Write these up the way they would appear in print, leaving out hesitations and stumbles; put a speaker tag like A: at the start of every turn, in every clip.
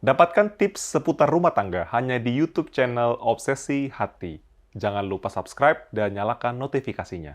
A: Dapatkan tips seputar rumah tangga hanya di YouTube channel Obsesi Hati. Jangan lupa subscribe dan nyalakan notifikasinya.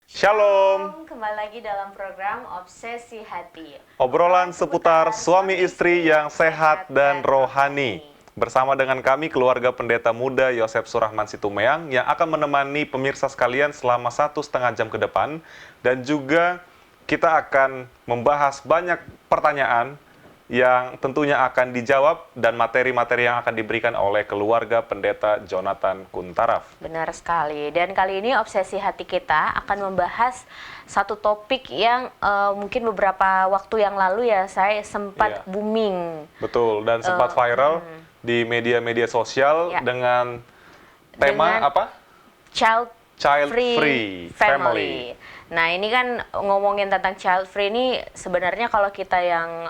A: Shalom,
B: Kembali lagi dalam program Obsesi Hati.
A: obrolan seputar suami istri yang sehat dan rohani. Bersama dengan kami, keluarga pendeta muda Yosef Surahman Situmeang yang akan menemani pemirsa sekalian selama 1,5 jam ke depan. Dan juga kita akan membahas banyak pertanyaan yang tentunya akan dijawab dan materi-materi yang akan diberikan oleh keluarga pendeta Jonathan Kuntaraf.
B: Benar sekali. Dan kali ini Obsesi Hati kita akan membahas satu topik yang mungkin beberapa waktu yang lalu ya saya sempat
A: Iya.
B: booming.
A: Betul, dan sempat viral di media-media sosial
B: Ya.
A: dengan tema
B: Dengan
A: apa?
B: Child
A: Child
B: Free
A: Free
B: Family. Nah, ini kan ngomongin tentang child free ini sebenarnya kalau kita yang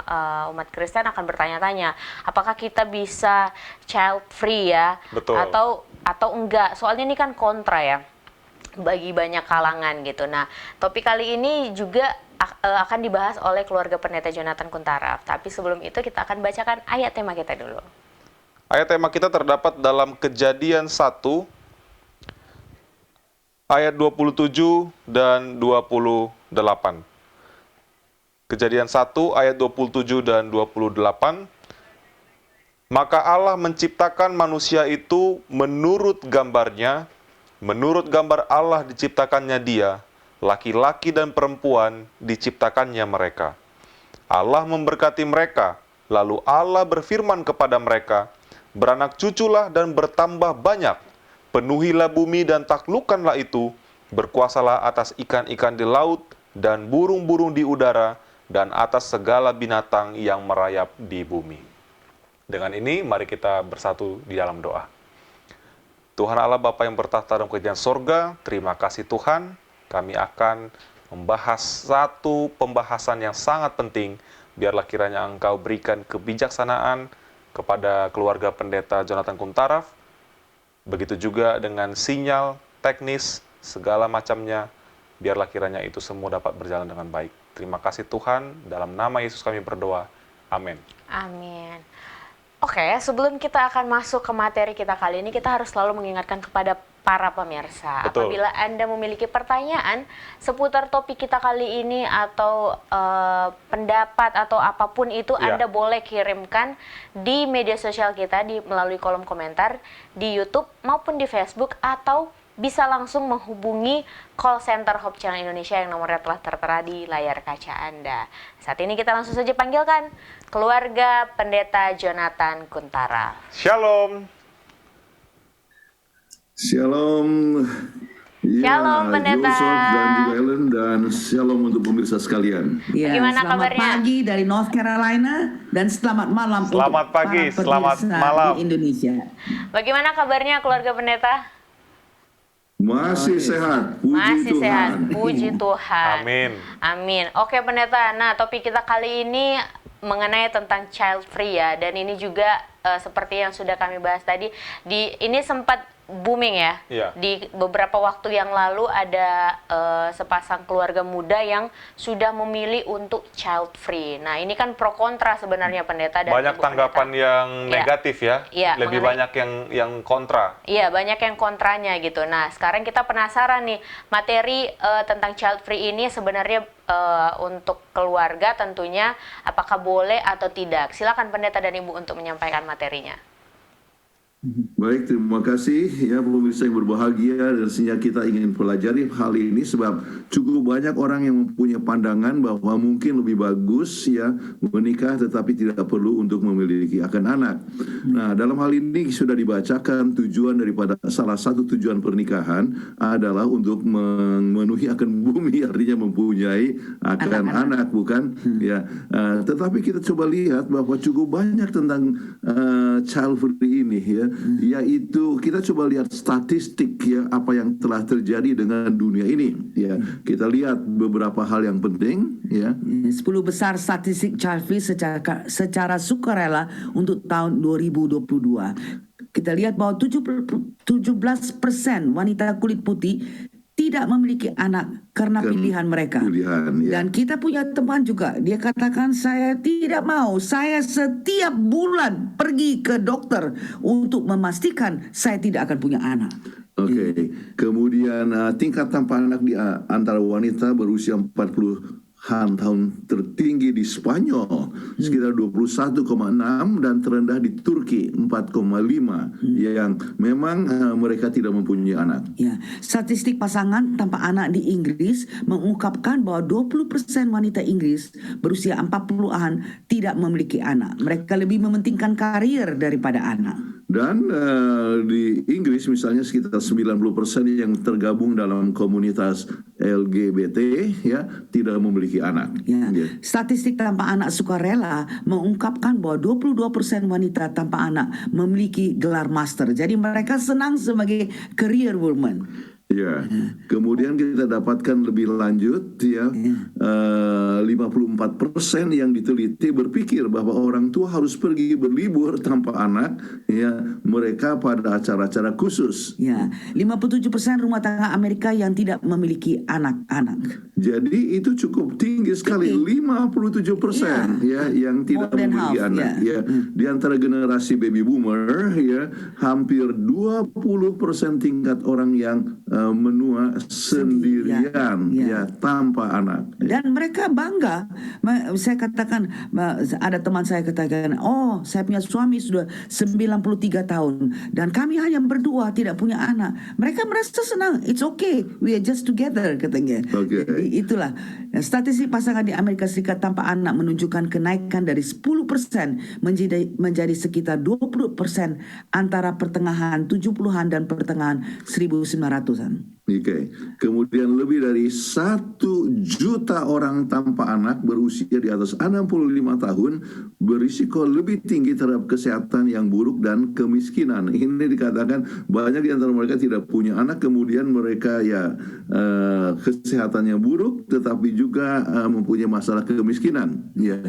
B: umat Kristen akan bertanya-tanya, apakah kita bisa child free ya?
A: Betul.
B: Atau enggak? Soalnya ini kan kontra ya bagi banyak kalangan gitu. Nah, topik kali ini juga akan dibahas oleh keluarga pendeta Jonathan Kuntaraf. Tapi sebelum itu kita akan bacakan ayat tema kita dulu.
A: Ayat tema kita terdapat dalam Kejadian 1 ayat 27 dan 28. Kejadian 1 ayat 27 dan 28. Maka Allah menciptakan manusia itu menurut gambarnya, menurut gambar Allah diciptakannya dia, laki-laki dan perempuan diciptakannya mereka. Allah memberkati mereka, lalu Allah berfirman kepada mereka, beranak cuculah dan bertambah banyak, penuhilah bumi dan taklukkanlah itu, berkuasalah atas ikan-ikan di laut dan burung-burung di udara, dan atas segala binatang yang merayap di bumi. Dengan ini, mari kita bersatu di dalam doa. Tuhan Allah Bapa yang bertahta dalam kerajaan sorga, terima kasih Tuhan, kami akan membahas satu pembahasan yang sangat penting. Biarlah kiranya Engkau berikan kebijaksanaan kepada keluarga pendeta Jonathan Kuntaraf. Begitu juga dengan sinyal, teknis, segala macamnya. Biarlah kiranya itu semua dapat berjalan dengan baik. Terima kasih Tuhan, dalam nama Yesus kami berdoa. Amin.
B: Amin. Oke, sebelum kita akan masuk ke materi kita kali ini, kita harus selalu mengingatkan kepada para pemirsa.
A: Betul.
B: Apabila Anda memiliki pertanyaan seputar topik kita kali ini atau pendapat atau apapun itu,
A: Iya.
B: Anda boleh kirimkan di media sosial kita melalui kolom komentar di YouTube maupun di Facebook, atau bisa langsung menghubungi call center Hope Channel Indonesia yang nomornya telah tertera di layar kaca Anda. Saat ini kita langsung saja panggilkan keluarga pendeta Jonathan Kuntaraf.
A: Shalom.
C: Shalom.
B: Shalom, Pendeta.
C: Joseph dan juga Ellen, dan shalom untuk pemirsa sekalian.
D: Ya,
B: Bagaimana
D: selamat
B: kabarnya?
D: pagi dari North Carolina dan selamat malam
A: Selamat
D: untuk
A: pagi,
D: para
A: selamat
D: pemirsa
A: malam.
D: di Indonesia.
B: Bagaimana kabarnya keluarga pendeta?
C: Masih sehat, puji
B: Masih
C: Tuhan.
B: sehat, puji Tuhan.
A: Amin.
B: Amin. Oke pendeta, nah topik kita kali ini mengenai tentang child free ya, dan ini juga seperti yang sudah kami bahas tadi, ini sempat booming ya.
A: Iya.
B: Di beberapa waktu yang lalu ada sepasang keluarga muda yang sudah memilih untuk child free. Nah ini kan pro kontra sebenarnya pendeta dan
A: Banyak
B: Ibu
A: tanggapan
B: pendeta.
A: yang
B: Iya.
A: negatif ya.
B: Iya,
A: Lebih
B: mengenai-
A: banyak yang kontra.
B: Iya, banyak yang kontranya gitu. Nah, sekarang kita penasaran nih, materi tentang child free ini sebenarnya untuk keluarga tentunya apakah boleh atau tidak. Silakan pendeta dan ibu untuk menyampaikan materinya.
C: Baik, terima kasih ya pemirsa yang berbahagia, dan sehingga kita ingin pelajari hal ini sebab cukup banyak orang yang mempunyai pandangan bahwa mungkin lebih bagus ya menikah tetapi tidak perlu untuk memiliki akan anak. Nah, dalam hal ini sudah dibacakan tujuan daripada salah satu tujuan pernikahan adalah untuk memenuhi akan bumi, artinya mempunyai akan anak, bukan? Ya, tetapi kita coba lihat bahwa cukup banyak tentang child free ini ya. Yaitu kita coba lihat statistik ya apa yang telah terjadi dengan dunia ini ya. Kita lihat beberapa hal yang penting ya.
D: 10 besar statistik child free secara sukarela untuk tahun 2022. Kita lihat bahwa 17% wanita kulit putih tidak memiliki anak karena pilihan mereka.
C: Ya.
D: Dan kita punya teman juga, dia katakan saya tidak mau, saya setiap bulan pergi ke dokter untuk memastikan saya tidak akan punya anak.
C: Oke. Kemudian tingkat tanpa anak di antara wanita berusia 40 tahun tertinggi di Spanyol sekitar 21,6 dan terendah di Turki 4,5 yang memang mereka tidak mempunyai anak.
D: Ya, statistik pasangan tanpa anak di Inggris mengungkapkan bahwa 20% wanita Inggris berusia 40-an tidak memiliki anak. Mereka lebih mementingkan karir daripada anak.
C: Dan di Inggris misalnya sekitar 90% yang tergabung dalam komunitas LGBT ya tidak memiliki anak.
D: Ya. Statistik tanpa anak sukarela mengungkapkan bahwa 22% wanita tanpa anak memiliki gelar master. Jadi mereka senang sebagai career woman.
C: Ya, kemudian kita dapatkan lebih lanjut ya, 54% yang diteliti berpikir bahwa orang tua harus pergi berlibur tanpa anak ya, mereka pada acara-acara khusus.
D: Ya, 57% rumah tangga Amerika yang tidak memiliki anak-anak.
C: Jadi itu cukup tinggi sekali, 57% ya yang tidak memiliki anak ya. Di antara generasi baby boomer ya, hampir 20% tingkat orang yang menua sendirian ya tanpa anak.
D: Dan mereka bangga. Saya katakan, ada teman saya katakan, oh saya punya suami sudah 93 tahun dan kami hanya berdua tidak punya anak. Mereka merasa senang. It's okay, we are just together katanya.
C: Okay.
D: Jadi itulah statistik pasangan di Amerika Serikat tanpa anak menunjukkan kenaikan dari 10% menjadi sekitar 20% antara pertengahan 70-an dan pertengahan 1900-an.
C: Oke. Kemudian lebih dari 1 juta orang tanpa anak berusia di atas 65 tahun berisiko lebih tinggi terhadap kesehatan yang buruk dan kemiskinan. Ini dikatakan banyak di antara mereka tidak punya anak, kemudian mereka ya kesehatannya buruk, tetapi juga mempunyai masalah kemiskinan. Ya.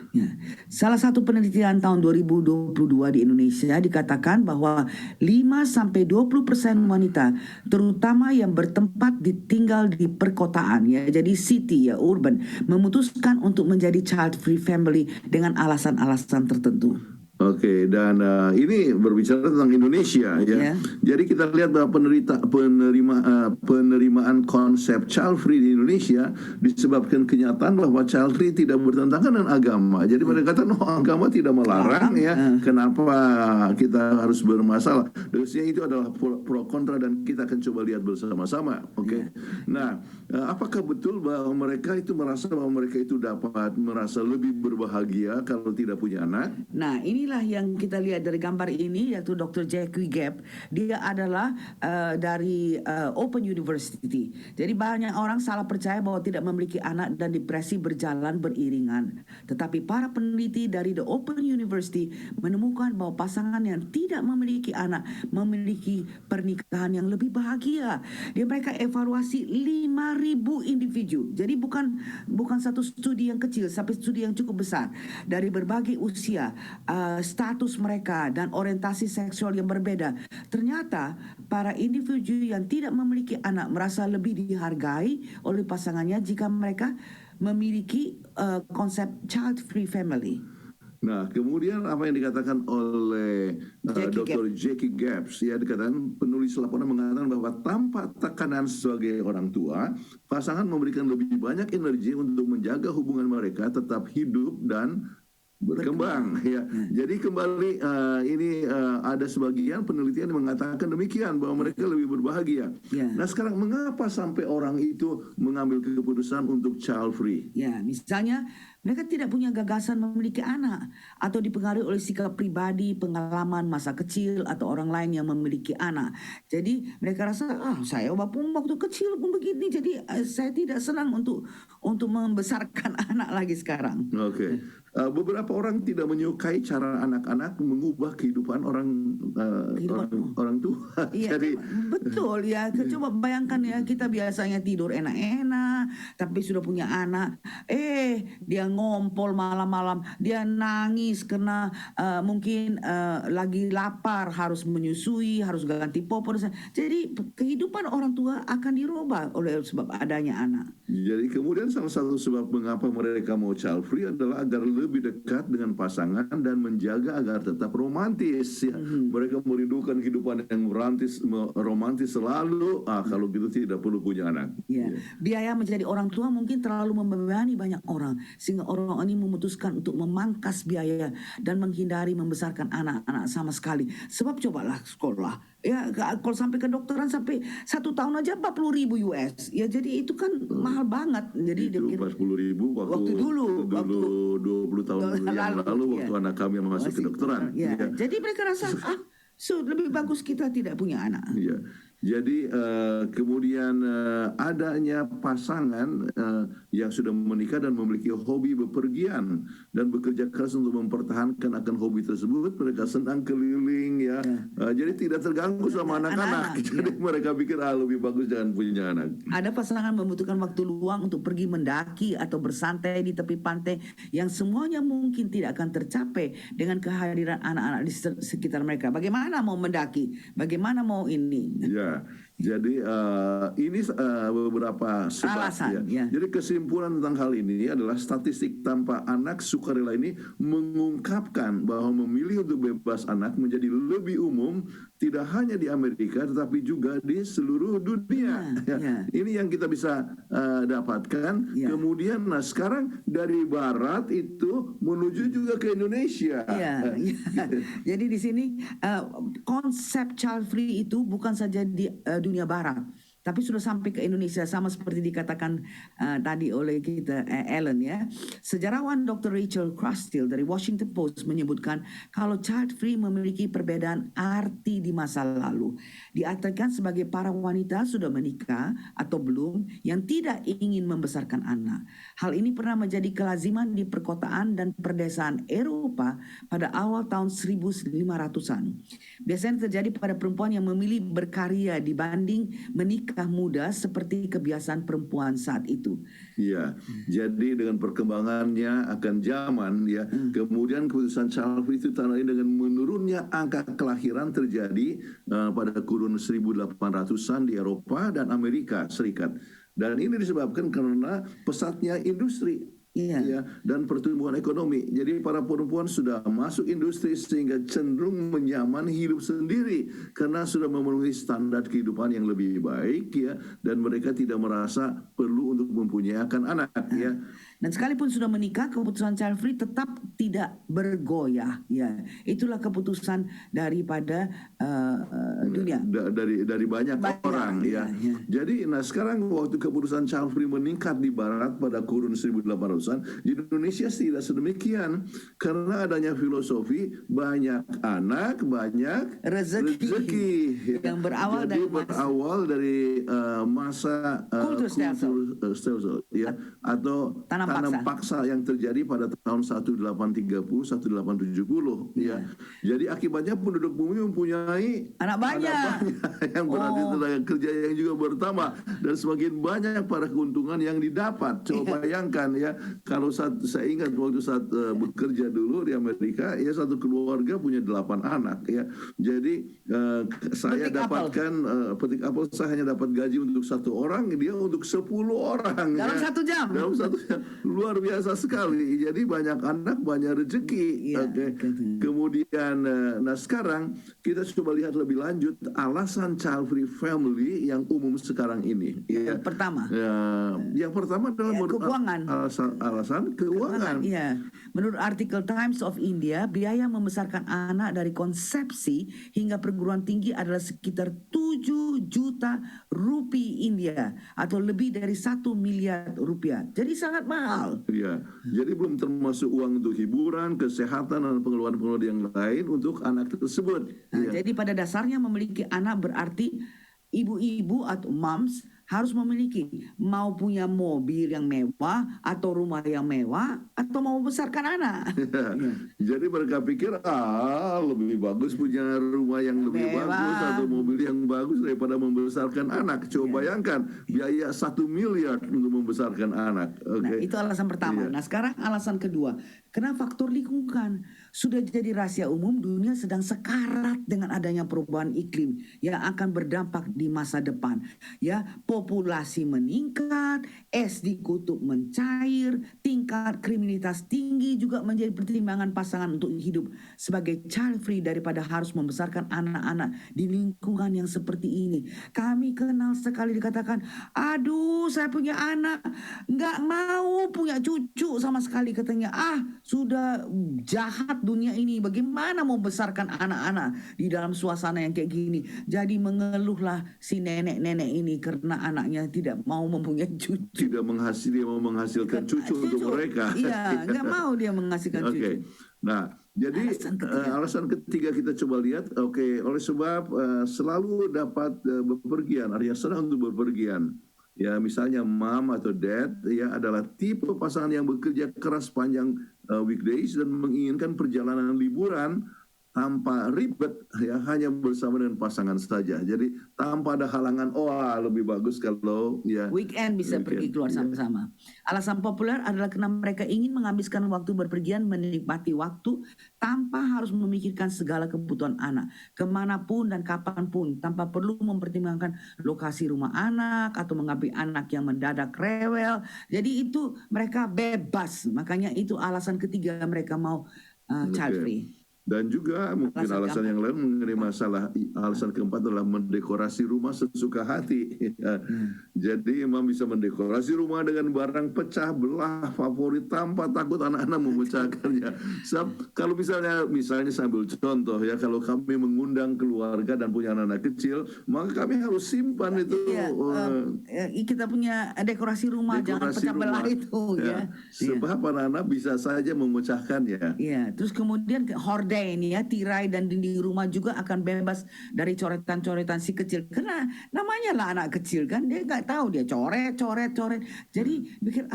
D: Ya. Salah satu penelitian tahun 2022 di Indonesia dikatakan bahwa 5-20% wanita terutama yang bertempat tinggal di perkotaan ya, jadi city ya, urban, memutuskan untuk menjadi child free family dengan alasan-alasan tertentu.
C: Oke, dan ini berbicara tentang Indonesia ya. Jadi kita lihat bahwa penerimaan konsep child free di Indonesia disebabkan kenyataan bahwa child free tidak bertentangan dengan agama. Jadi mereka kata, agama tidak melarang ya. Kenapa kita harus bermasalah? Dosia itu adalah pro kontra dan kita akan coba lihat bersama-sama. Oke. Nah, apakah betul bahwa mereka itu merasa bahwa mereka itu dapat merasa lebih berbahagia kalau tidak punya anak?
D: Nah, inilah yang kita lihat dari gambar ini, yaitu Dr. Jackie Gap. Dia adalah dari Open University. Jadi banyak orang salah percaya bahwa tidak memiliki anak dan depresi berjalan beriringan. Tetapi para peneliti dari The Open University menemukan bahwa pasangan yang tidak memiliki anak memiliki pernikahan yang lebih bahagia. Mereka evaluasi 5.000 individu. Jadi bukan satu studi yang kecil, tapi studi yang cukup besar dari berbagai usia, status mereka dan orientasi seksual yang berbeda. Ternyata para individu yang tidak memiliki anak merasa lebih dihargai oleh pasangannya jika mereka memiliki konsep child free family.
C: Nah, kemudian apa yang dikatakan oleh Dr. Jackie Gaps, ya, dikatakan penulis laporan mengatakan bahwa tanpa tekanan sebagai orang tua, pasangan memberikan lebih banyak energi untuk menjaga hubungan mereka tetap hidup dan berkembang ya. Jadi kembali ini ada sebagian penelitian yang mengatakan demikian bahwa mereka lebih berbahagia.
D: Ya.
C: Nah sekarang mengapa sampai orang itu mengambil keputusan untuk child free?
D: Ya, misalnya mereka tidak punya gagasan memiliki anak atau dipengaruhi oleh sikap pribadi, pengalaman masa kecil atau orang lain yang memiliki anak. Jadi mereka rasa saya waktu kecil pun begini, jadi saya tidak senang untuk membesarkan anak lagi sekarang.
C: Oke. Beberapa orang tidak menyukai cara anak-anak mengubah kehidupan orang tua.
D: Iya,
C: Jadi
D: betul ya. Coba bayangkan ya, kita biasanya tidur enak-enak, tapi sudah punya anak, dia ngompol malam-malam, dia nangis karena mungkin lagi lapar, harus menyusui, harus ganti popor. Jadi kehidupan orang tua akan dirubah oleh sebab adanya anak.
C: Jadi kemudian salah satu sebab mengapa mereka mau child free adalah agar lebih dekat dengan pasangan dan menjaga agar tetap romantis. Ya. Mereka merindukan kehidupan yang romantis selalu. Kalau gitu tidak perlu punya anak.
D: Ya. Biaya menjadi orang tua mungkin terlalu membebani banyak orang, sehingga orang ini memutuskan untuk memangkas biaya dan menghindari membesarkan anak-anak sama sekali. Sebab cobalah sekolah. Ya, kalau sampai ke dokteran sampai 1 tahun aja 40.000 US. Ya, jadi itu kan mahal banget. Jadi
C: itu 40.000 waktu dulu 20 tahun yang lalu waktu anak kami masuk ke dokteran.
D: Ya. Jadi mereka rasa lebih bagus kita tidak punya anak.
C: Ya. Jadi kemudian adanya pasangan yang sudah menikah dan memiliki hobi bepergian dan bekerja keras untuk mempertahankan akan hobi tersebut, mereka senang keliling ya. Jadi tidak terganggu sama anak-anak. Jadi mereka pikir lebih bagus jangan punya anak.
D: Ada pasangan membutuhkan waktu luang untuk pergi mendaki atau bersantai di tepi pantai yang semuanya mungkin tidak akan tercapai dengan kehadiran anak-anak di sekitar mereka. Bagaimana mau mendaki? Bagaimana mau ini?
C: Ya. Jadi ini beberapa sebab.
D: Alasan, ya.
C: Jadi kesimpulan tentang hal ini adalah statistik tanpa anak sukarela ini mengungkapkan bahwa memilih untuk bebas anak menjadi lebih umum tidak hanya di Amerika tetapi juga di seluruh dunia. Ini yang kita bisa dapatkan. Kemudian sekarang dari barat itu menuju juga ke Indonesia.
D: Jadi di sini konsep child free itu bukan saja di dunia barat, tapi sudah sampai ke Indonesia, sama seperti dikatakan tadi oleh kita Ellen ya. Sejarawan Dr. Rachel Crustil dari Washington Post menyebutkan kalau child free memiliki perbedaan arti di masa lalu. Diartikan sebagai para wanita sudah menikah atau belum yang tidak ingin membesarkan anak. Hal ini pernah menjadi kelaziman di perkotaan dan perdesaan Eropa pada awal tahun 1500-an. Biasanya terjadi pada perempuan yang memilih berkarya dibanding menikah muda seperti kebiasaan perempuan saat itu.
C: Ya, jadi dengan perkembangannya akan zaman ya, kemudian keputusan child free itu ditandai dengan menurunnya angka kelahiran terjadi pada kurun 1800-an di Eropa dan Amerika Serikat. Dan ini disebabkan karena pesatnya industri. Ya, dan pertumbuhan ekonomi. Jadi para perempuan sudah masuk industri sehingga cenderung menyaman hidup sendiri karena sudah memenuhi standar kehidupan yang lebih baik ya, dan mereka tidak merasa perlu untuk mempunyai anak ya.
D: Dan sekalipun sudah menikah, keputusan child free tetap tidak bergoyah ya. Itulah keputusan daripada dunia.
C: Dari banyak orang ya. Jadi sekarang waktu keputusan child free meningkat di barat pada kurun 1800-an, di Indonesia tidak sedemikian karena adanya filosofi banyak anak banyak rezeki
D: yang berawal
C: dari masa kultur stem cell ya, atau tanam paksa yang terjadi pada tahun 1830 1870 ya. Jadi akibatnya penduduk bumi mempunyai
D: anak banyak
C: yang berarti tenaga kerja yang juga bertambah dan semakin banyak para keuntungan yang didapat. Coba bayangkan ya, kalau saya ingat waktu saat bekerja dulu di Amerika ya, satu keluarga punya 8 anak ya. Jadi saya dapatkan petik apel, saya hanya dapat gaji untuk 1 orang, dia untuk 10 orang
D: dalam
C: ya.
D: 1 jam.
C: Dalam 1 jam. Luar biasa sekali. Jadi banyak anak banyak rezeki. Kemudian sekarang kita coba lihat lebih lanjut alasan child free family yang umum sekarang ini ya.
D: Pertama
C: yang pertama adalah
D: keuangan.
C: alasan keuangan.
D: Iya. Menurut artikel Times of India, biaya membesarkan anak dari konsepsi hingga perguruan tinggi adalah sekitar 7 juta rupiah India atau lebih dari 1 miliar rupiah. Jadi sangat mahal.
C: Ya, jadi belum termasuk uang untuk hiburan, kesehatan, dan pengeluaran-pengeluaran yang lain untuk anak tersebut.
D: Nah,
C: Ya.
D: jadi pada dasarnya memiliki anak berarti ibu-ibu atau moms harus memiliki, mau punya mobil yang mewah atau rumah yang mewah atau mau membesarkan anak. Ya.
C: Jadi mereka pikir lebih bagus punya rumah yang lebih
D: Mewah.
C: bagus atau mobil yang bagus daripada membesarkan anak. Coba bayangkan biaya 1 miliar untuk membesarkan anak.
D: Nah,
C: Oke.
D: itu alasan pertama.
C: Iya.
D: Nah, sekarang alasan kedua. Karena faktor lingkungan sudah jadi rahasia umum, dunia sedang sekarat dengan adanya perubahan iklim yang akan berdampak di masa depan. Ya, populasi meningkat, es di kutub mencair, tingkat kriminalitas tinggi juga menjadi pertimbangan pasangan untuk hidup sebagai child free daripada harus membesarkan anak-anak di lingkungan yang seperti ini. Kami kenal sekali dikatakan, aduh saya punya anak, nggak mau punya cucu sama sekali katanya. Sudah jahat dunia ini, bagaimana mau besarkan anak-anak di dalam suasana yang kayak gini. Jadi mengeluhlah si nenek-nenek ini karena anaknya tidak mau mempunyai cucu.
C: Tidak mau menghasilkan cucu untuk mereka.
D: Iya, nggak mau dia menghasilkan
C: Oke.
D: cucu.
C: Nah, jadi alasan ketiga kita coba lihat, oleh sebab selalu dapat bepergian, artinya senang untuk bepergian. Ya, misalnya mom atau dad ya adalah tipe pasangan yang bekerja keras sepanjang weekdays dan menginginkan perjalanan liburan tanpa ribet, ya hanya bersama dengan pasangan saja. Jadi tanpa ada halangan. Lebih bagus kalau ya
D: Weekend bisa pergi keluar sama-sama. Alasan populer adalah karena mereka ingin menghabiskan waktu berpergian, menikmati waktu tanpa harus memikirkan segala kebutuhan anak, kemanapun dan kapanpun, tanpa perlu mempertimbangkan lokasi rumah anak atau mengambil anak yang mendadak rewel. Jadi itu mereka bebas. Makanya itu alasan ketiga mereka mau child free.
C: Dan juga mungkin alasan yang lain mengenai masalah, alasan keempat adalah mendekorasi rumah sesuka hati. Jadi imam bisa mendekorasi rumah dengan barang pecah belah favorit tanpa takut anak-anak memecahkannya. Kalau misalnya sambil contoh ya, kalau kami mengundang keluarga dan punya anak-anak kecil, maka kami harus simpan itu.
D: Kita punya dekorasi rumah, jangan pecah belah itu ya.
C: Sebab anak-anak bisa saja memecahkannya.
D: Iya, terus kemudian horden ini ya, tirai dan dinding rumah juga akan bebas dari coretan-coretan si kecil. Karena namanya lah anak kecil kan, dia nggak tahu, dia coret. Jadi pikir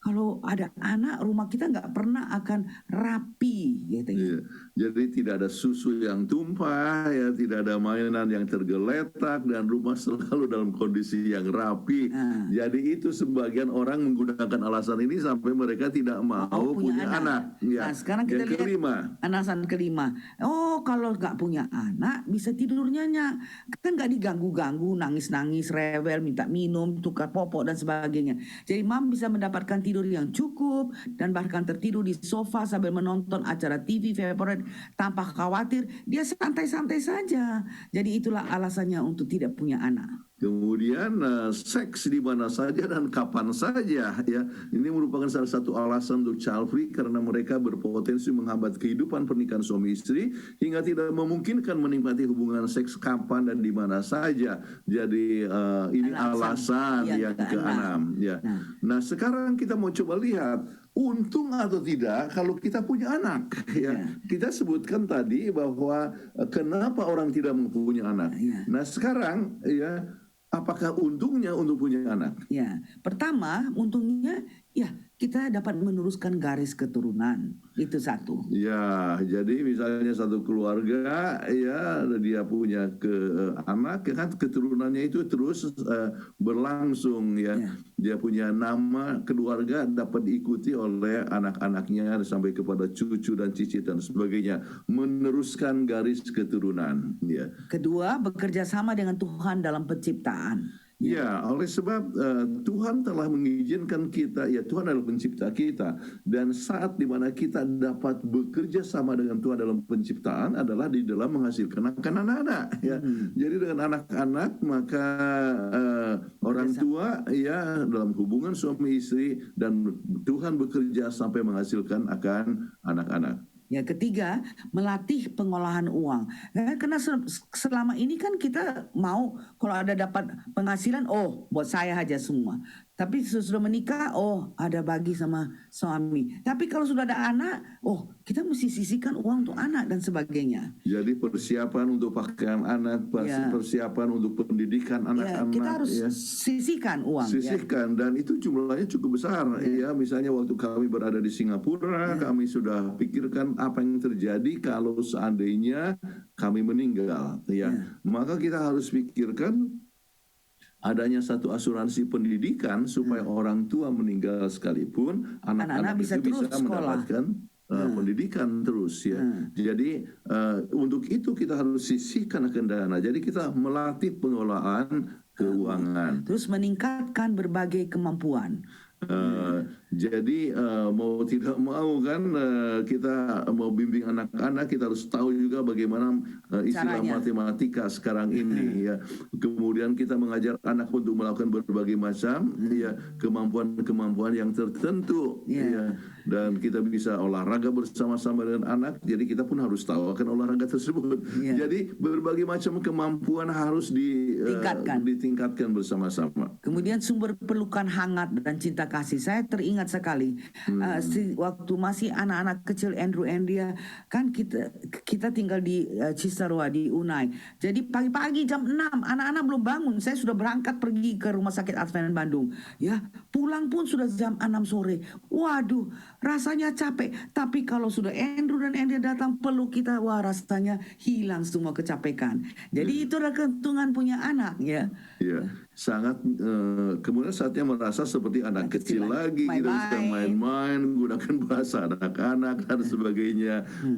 D: kalau ada anak, rumah kita nggak pernah akan rapi gitu.
C: Iya. Jadi tidak ada susu yang tumpah, ya tidak ada mainan yang tergeletak, dan rumah selalu dalam kondisi yang rapi. Jadi itu sebagian orang menggunakan alasan ini sampai mereka tidak mau punya anak. Ya.
D: Nah, sekarang kita lihat alasan kelima. Kalau nggak punya anak bisa tidur nyenyak, kan nggak diganggu-ganggu, nangis-nangis, rewel, minta minum, tukar popok dan sebagainya. Jadi mam bisa mendapatkan tidur yang cukup dan bahkan tertidur di sofa sambil menonton acara TV favorit tanpa khawatir, dia santai-santai saja. Jadi itulah alasannya untuk tidak punya anak.
C: Kemudian seks di mana saja dan kapan saja, ya ini merupakan salah satu alasan untuk child free, karena mereka berpotensi menghambat kehidupan pernikahan suami istri hingga tidak memungkinkan menikmati hubungan seks kapan dan di mana saja. Jadi ini alasan yang keenam. Ya. Nah sekarang kita mau coba lihat untung atau tidak kalau kita punya anak. Ya, kita sebutkan tadi bahwa kenapa orang tidak mempunyai anak. Nah sekarang ya, apakah untungnya untuk punya anak?
D: Ya, pertama untungnya ya kita dapat meneruskan garis keturunan, itu satu.
C: Ya, jadi misalnya satu keluarga ya dia punya anak, kan keturunannya itu terus berlangsung ya. Dia punya nama keluarga dapat diikuti oleh anak-anaknya sampai kepada cucu dan cicit dan sebagainya, meneruskan garis keturunan ya.
D: Kedua, bekerja sama dengan Tuhan dalam penciptaan.
C: Ya, oleh sebab Tuhan telah mengizinkan kita, ya Tuhan adalah pencipta kita, dan saat dimana kita dapat bekerja sama dengan Tuhan dalam penciptaan adalah di dalam menghasilkan anak-anak. Ya, jadi dengan anak-anak maka orang tua ya dalam hubungan suami istri dan Tuhan bekerja sampai menghasilkan akan anak-anak.
D: Ya, ketiga, melatih pengolahan uang. Karena selama ini kan kita mau kalau ada dapat penghasilan, oh buat saya aja semua. Tapi sudah menikah, oh ada bagi sama suami. Tapi kalau sudah ada anak, oh kita mesti sisihkan uang untuk anak dan sebagainya.
C: Jadi persiapan untuk pakaian anak, persiapan untuk pendidikan anak-anak.
D: Kita harus sisihkan uang.
C: Sisihkan, dan itu jumlahnya cukup besar. Ya, misalnya waktu kami berada di Singapura, kami sudah pikirkan apa yang terjadi kalau seandainya kami meninggal. Ya, maka kita harus pikirkan adanya satu asuransi pendidikan supaya orang tua meninggal sekalipun anak-anak
D: bisa
C: itu
D: terus
C: bisa
D: sekolah.
C: mendapatkan pendidikan terus ya. Jadi untuk itu kita harus sisihkan akan dana. Jadi kita melatih pengelolaan keuangan.
D: Terus meningkatkan berbagai kemampuan.
C: Jadi mau tidak mau kan kita mau bimbing anak-anak, kita harus tahu juga bagaimana istilah
D: Caranya.
C: matematika sekarang ini ya. Kemudian kita mengajar anak untuk melakukan berbagai macam ya kemampuan-kemampuan yang tertentu ya. Dan kita bisa olahraga bersama-sama dengan anak. Jadi kita pun harus tahu akan olahraga tersebut. Jadi berbagai macam kemampuan harus ditingkatkan bersama-sama.
D: Kemudian sumber pelukan hangat dan cinta kasih. Saya teringat sekali waktu masih anak-anak kecil Andrew and dia kan kita tinggal di Cisarua di Unai. Jadi pagi-pagi jam 6 anak-anak belum bangun. Saya sudah berangkat pergi ke Rumah Sakit Advent Bandung. Ya, pulang pun sudah jam 6 sore. Waduh, rasanya capek. Tapi kalau sudah Andrew dan Andy datang peluk kita, wah rasanya hilang semua kecapekan. Jadi itu adalah keuntungan punya anak ya.
C: Iya, sangat kemudian saatnya merasa seperti anak kecil lagi, kita bisa main-main, gunakan bahasa anak-anak dan sebagainya,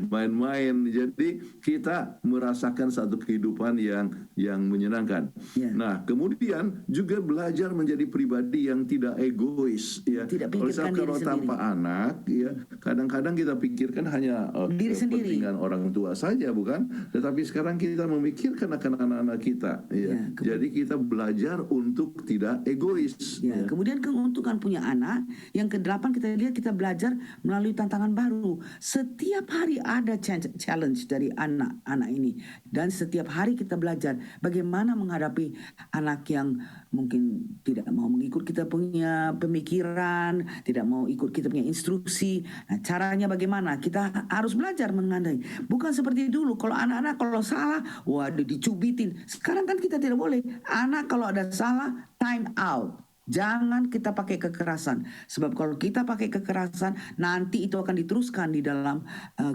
C: main-main. Jadi kita merasakan satu kehidupan yang menyenangkan. Nah, kemudian juga belajar menjadi pribadi yang tidak egois, ya.
D: Tidak pikirkan diri
C: kalau
D: sendiri.
C: tanpa anak, ya, kadang-kadang kita pikirkan hanya
D: Diri sendiri.
C: kepentingan orang tua saja, bukan? Tetapi sekarang kita memikirkan akan anak-anak kita, ya. Jadi kita belajar untuk tidak egois.
D: Ya, kemudian keuntungan punya anak. Yang ke-8 kita lihat kita belajar melalui tantangan baru. Setiap hari ada challenge dari anak-anak ini. Dan setiap hari kita belajar bagaimana menghadapi anak yang mungkin tidak mau mengikut kita punya pemikiran, tidak mau ikut kita punya instruksi. Nah, caranya bagaimana? Kita harus belajar mengandai. Bukan seperti dulu, kalau anak-anak kalau salah, waduh dicubitin. Sekarang kan kita tidak boleh. Anak kalau ada salah, time out. Jangan kita pakai kekerasan. Sebab kalau kita pakai kekerasan, nanti itu akan diteruskan di dalam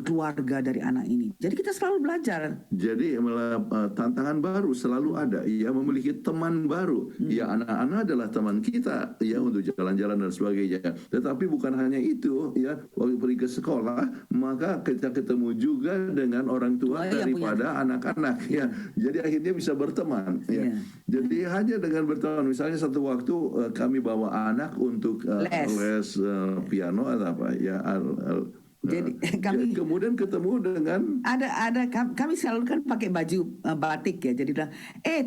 D: keluarga dari anak ini. Jadi kita selalu belajar.
C: Jadi tantangan baru selalu ada. Ya, memiliki teman baru. Ya, anak-anak adalah teman kita ya untuk jalan-jalan dan sebagainya. Tetapi bukan hanya itu, ya, waktu pergi ke sekolah, maka kita ketemu juga dengan orang tua daripada anak-anak. Ya, jadi akhirnya bisa berteman. Ya. Jadi hanya dengan berteman. Misalnya satu waktu kami bawa anak untuk les piano atau apa ya.
D: Jadi kami
C: kemudian ketemu dengan
D: ada kami selalu kan pakai baju batik ya. Jadi bilang,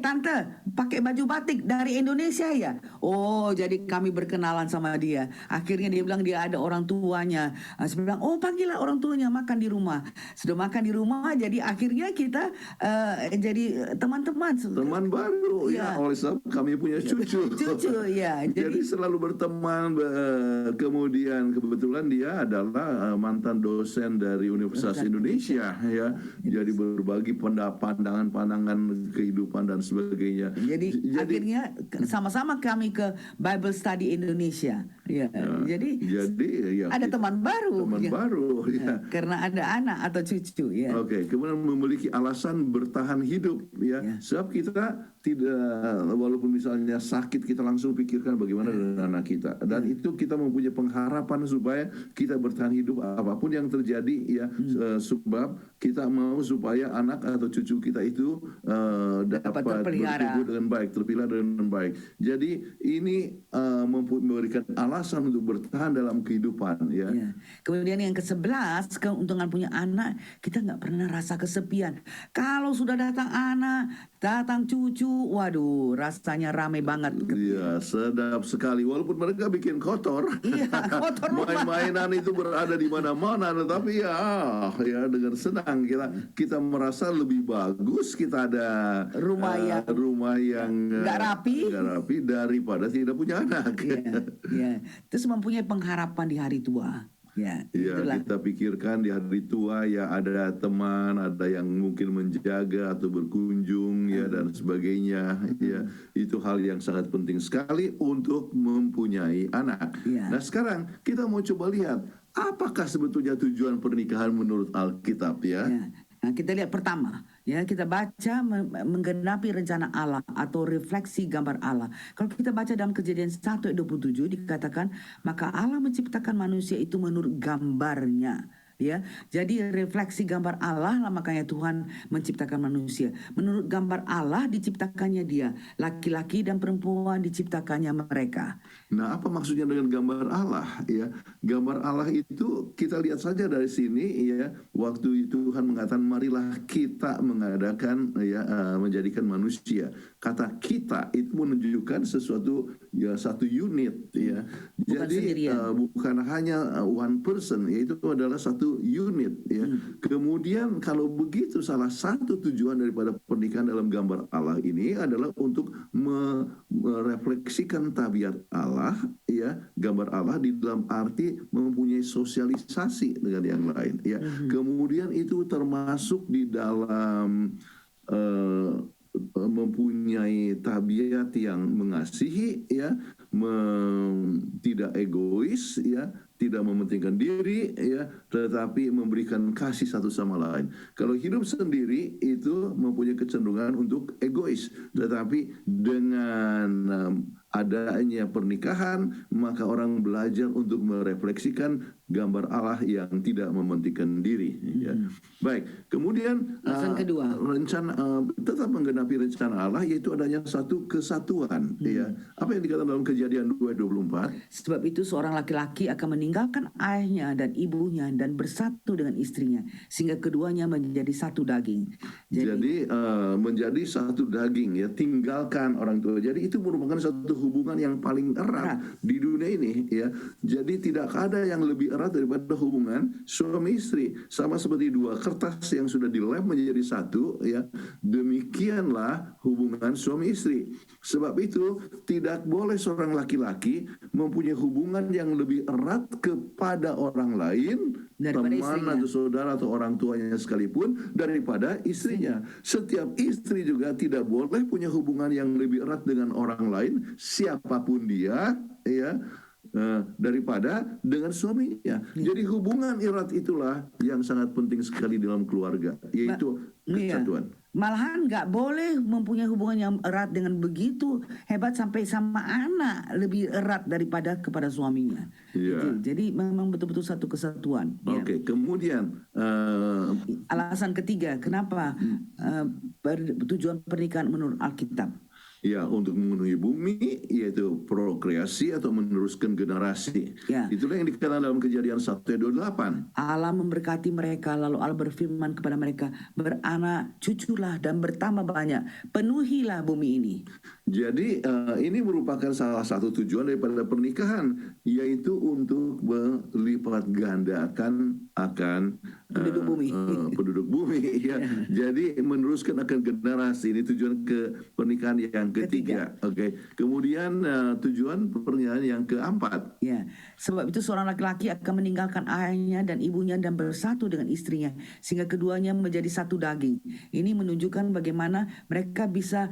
D: tante pakai baju batik dari Indonesia ya. Oh, jadi kami berkenalan sama dia. Akhirnya dia bilang dia ada orang tuanya. Saya bilang, oh panggillah orang tuanya makan di rumah. Sudah makan di rumah, jadi akhirnya kita jadi teman-teman.
C: Teman baru ya. Oleh sebab kami punya cucu.
D: Ya.
C: Jadi selalu berteman. Kemudian kebetulan dia adalah mantan dosen dari Universitas Indonesia ya. Jadi berbagi pandangan-pandangan kehidupan dan sebagainya.
D: Jadi akhirnya sama-sama kami ke Bible Study Indonesia. Ya. Jadi ya, ada teman baru.
C: Baru ya.
D: Karena ada anak atau cucu ya.
C: Oke, kemudian memiliki alasan bertahan hidup ya. Sebab kita tidak, walaupun misalnya sakit, kita langsung pikirkan bagaimana dengan anak kita. Dan itu kita mempunyai pengharapan supaya kita bertahan hidup apapun apapun yang terjadi ya, sebab kita mau supaya anak atau cucu kita itu dapat
D: terpelihara
C: bertumbuh dengan baik, terpelihara dengan baik. Jadi ini memberikan alasan untuk bertahan dalam kehidupan ya.
D: Ya. Kemudian yang ke-11, keuntungan punya anak, kita nggak pernah rasa kesepian. Kalau sudah datang anak, datang cucu, waduh, rasanya ramai banget.
C: Iya, sedap sekali. Walaupun mereka bikin kotor,
D: Iya, kotor rumah.
C: main-mainan itu berada di mana-mana, tetapi ya dengan senang kita merasa lebih bagus. Kita ada
D: Rumah yang nggak rapi
C: daripada tidak punya anak.
D: Ya. Terus mempunyai pengharapan di hari tua. Ya, itulah.
C: Kita pikirkan di hari tua ya ada teman, ada yang mungkin menjaga atau berkunjung ya dan sebagainya. Ya, itu hal yang sangat penting sekali untuk mempunyai anak.
D: Ya.
C: Nah, sekarang kita mau coba lihat apakah sebetulnya tujuan pernikahan menurut Alkitab ya.
D: Ya. Nah, kita lihat pertama, ya kita baca menggenapi rencana Allah atau refleksi gambar Allah. Kalau kita baca dalam Kejadian 1 ayat 27 dikatakan, maka Allah menciptakan manusia itu menurut gambarnya. Ya, jadi refleksi gambar Allah lah makanya Tuhan menciptakan manusia. Menurut gambar Allah diciptakannya dia, laki-laki dan perempuan diciptakannya mereka.
C: Nah, apa maksudnya dengan gambar Allah? Ya, gambar Allah itu kita lihat saja dari sini ya. Waktu Tuhan mengatakan marilah kita mengadakan ya menjadikan manusia. Kata kita itu menunjukkan sesuatu ya satu unit ya.
D: Bukan
C: Jadi bukan hanya one person, yaitu adalah satu unit ya. Kemudian kalau begitu salah satu tujuan daripada pernikahan dalam gambar Allah ini adalah untuk merefleksikan tabiat Allah ya, gambar Allah di dalam arti mempunyai sosialisasi dengan yang lain ya. Kemudian itu termasuk di dalam mempunyai tabiat yang mengasihi ya, tidak egois ya, tidak mementingkan diri ya, tetapi memberikan kasih satu sama lain. Kalau hidup sendiri itu mempunyai kecenderungan untuk egois, tetapi dengan adanya pernikahan maka orang belajar untuk merefleksikan gambar Allah yang tidak mementingkan diri ya. Baik, kemudian
D: kedua,
C: rencana tetap menggenapi rencana Allah, yaitu adanya satu kesatuan ya. Apa yang dikatakan dalam Kejadian 2:24?
D: Sebab itu seorang laki-laki akan meninggalkan ayahnya dan ibunya dan bersatu dengan istrinya sehingga keduanya menjadi satu daging.
C: Jadi menjadi satu daging ya, tinggalkan orang tua. Jadi itu merupakan satu hubungan yang paling erat di dunia ini ya. Jadi tidak ada yang lebih erat daripada hubungan suami istri. Sama seperti dua kertas yang sudah dilem menjadi satu ya. Demikianlah hubungan suami istri. Sebab itu tidak boleh seorang laki-laki mempunyai hubungan yang lebih erat kepada orang lain,
D: daripada
C: teman
D: istrinya,
C: atau saudara atau orang tuanya sekalipun, daripada istrinya. Setiap istri juga tidak boleh punya hubungan yang lebih erat dengan orang lain, siapapun dia ya, daripada dengan suaminya. Jadi hubungan erat itulah yang sangat penting sekali dalam keluarga, yaitu kesatuan.
D: Malahan nggak boleh mempunyai hubungan yang erat dengan begitu hebat sampai sama anak lebih erat daripada kepada suaminya.
C: Iya.
D: Jadi memang betul-betul satu kesatuan.
C: Oke, kemudian
D: alasan ketiga kenapa tujuan pernikahan menurut Alkitab.
C: Ya, untuk memenuhi bumi, yaitu prokreasi atau meneruskan generasi.
D: Ya.
C: Itulah yang dikatakan dalam Kejadian 1:28.
D: Allah memberkati mereka, lalu Allah berfirman kepada mereka, beranak, cuculah dan bertambah banyak, penuhilah bumi ini.
C: Jadi ini merupakan salah satu tujuan daripada pernikahan, yaitu untuk melipat gandakan akan
D: penduduk bumi.
C: Penduduk bumi ya. Jadi meneruskan akan generasi, ini tujuan ke pernikahan yang ketiga. Oke. Kemudian tujuan pernikahan yang keempat.
D: Ya, sebab itu seorang laki-laki akan meninggalkan ayahnya dan ibunya dan bersatu dengan istrinya sehingga keduanya menjadi satu daging. Ini menunjukkan bagaimana mereka bisa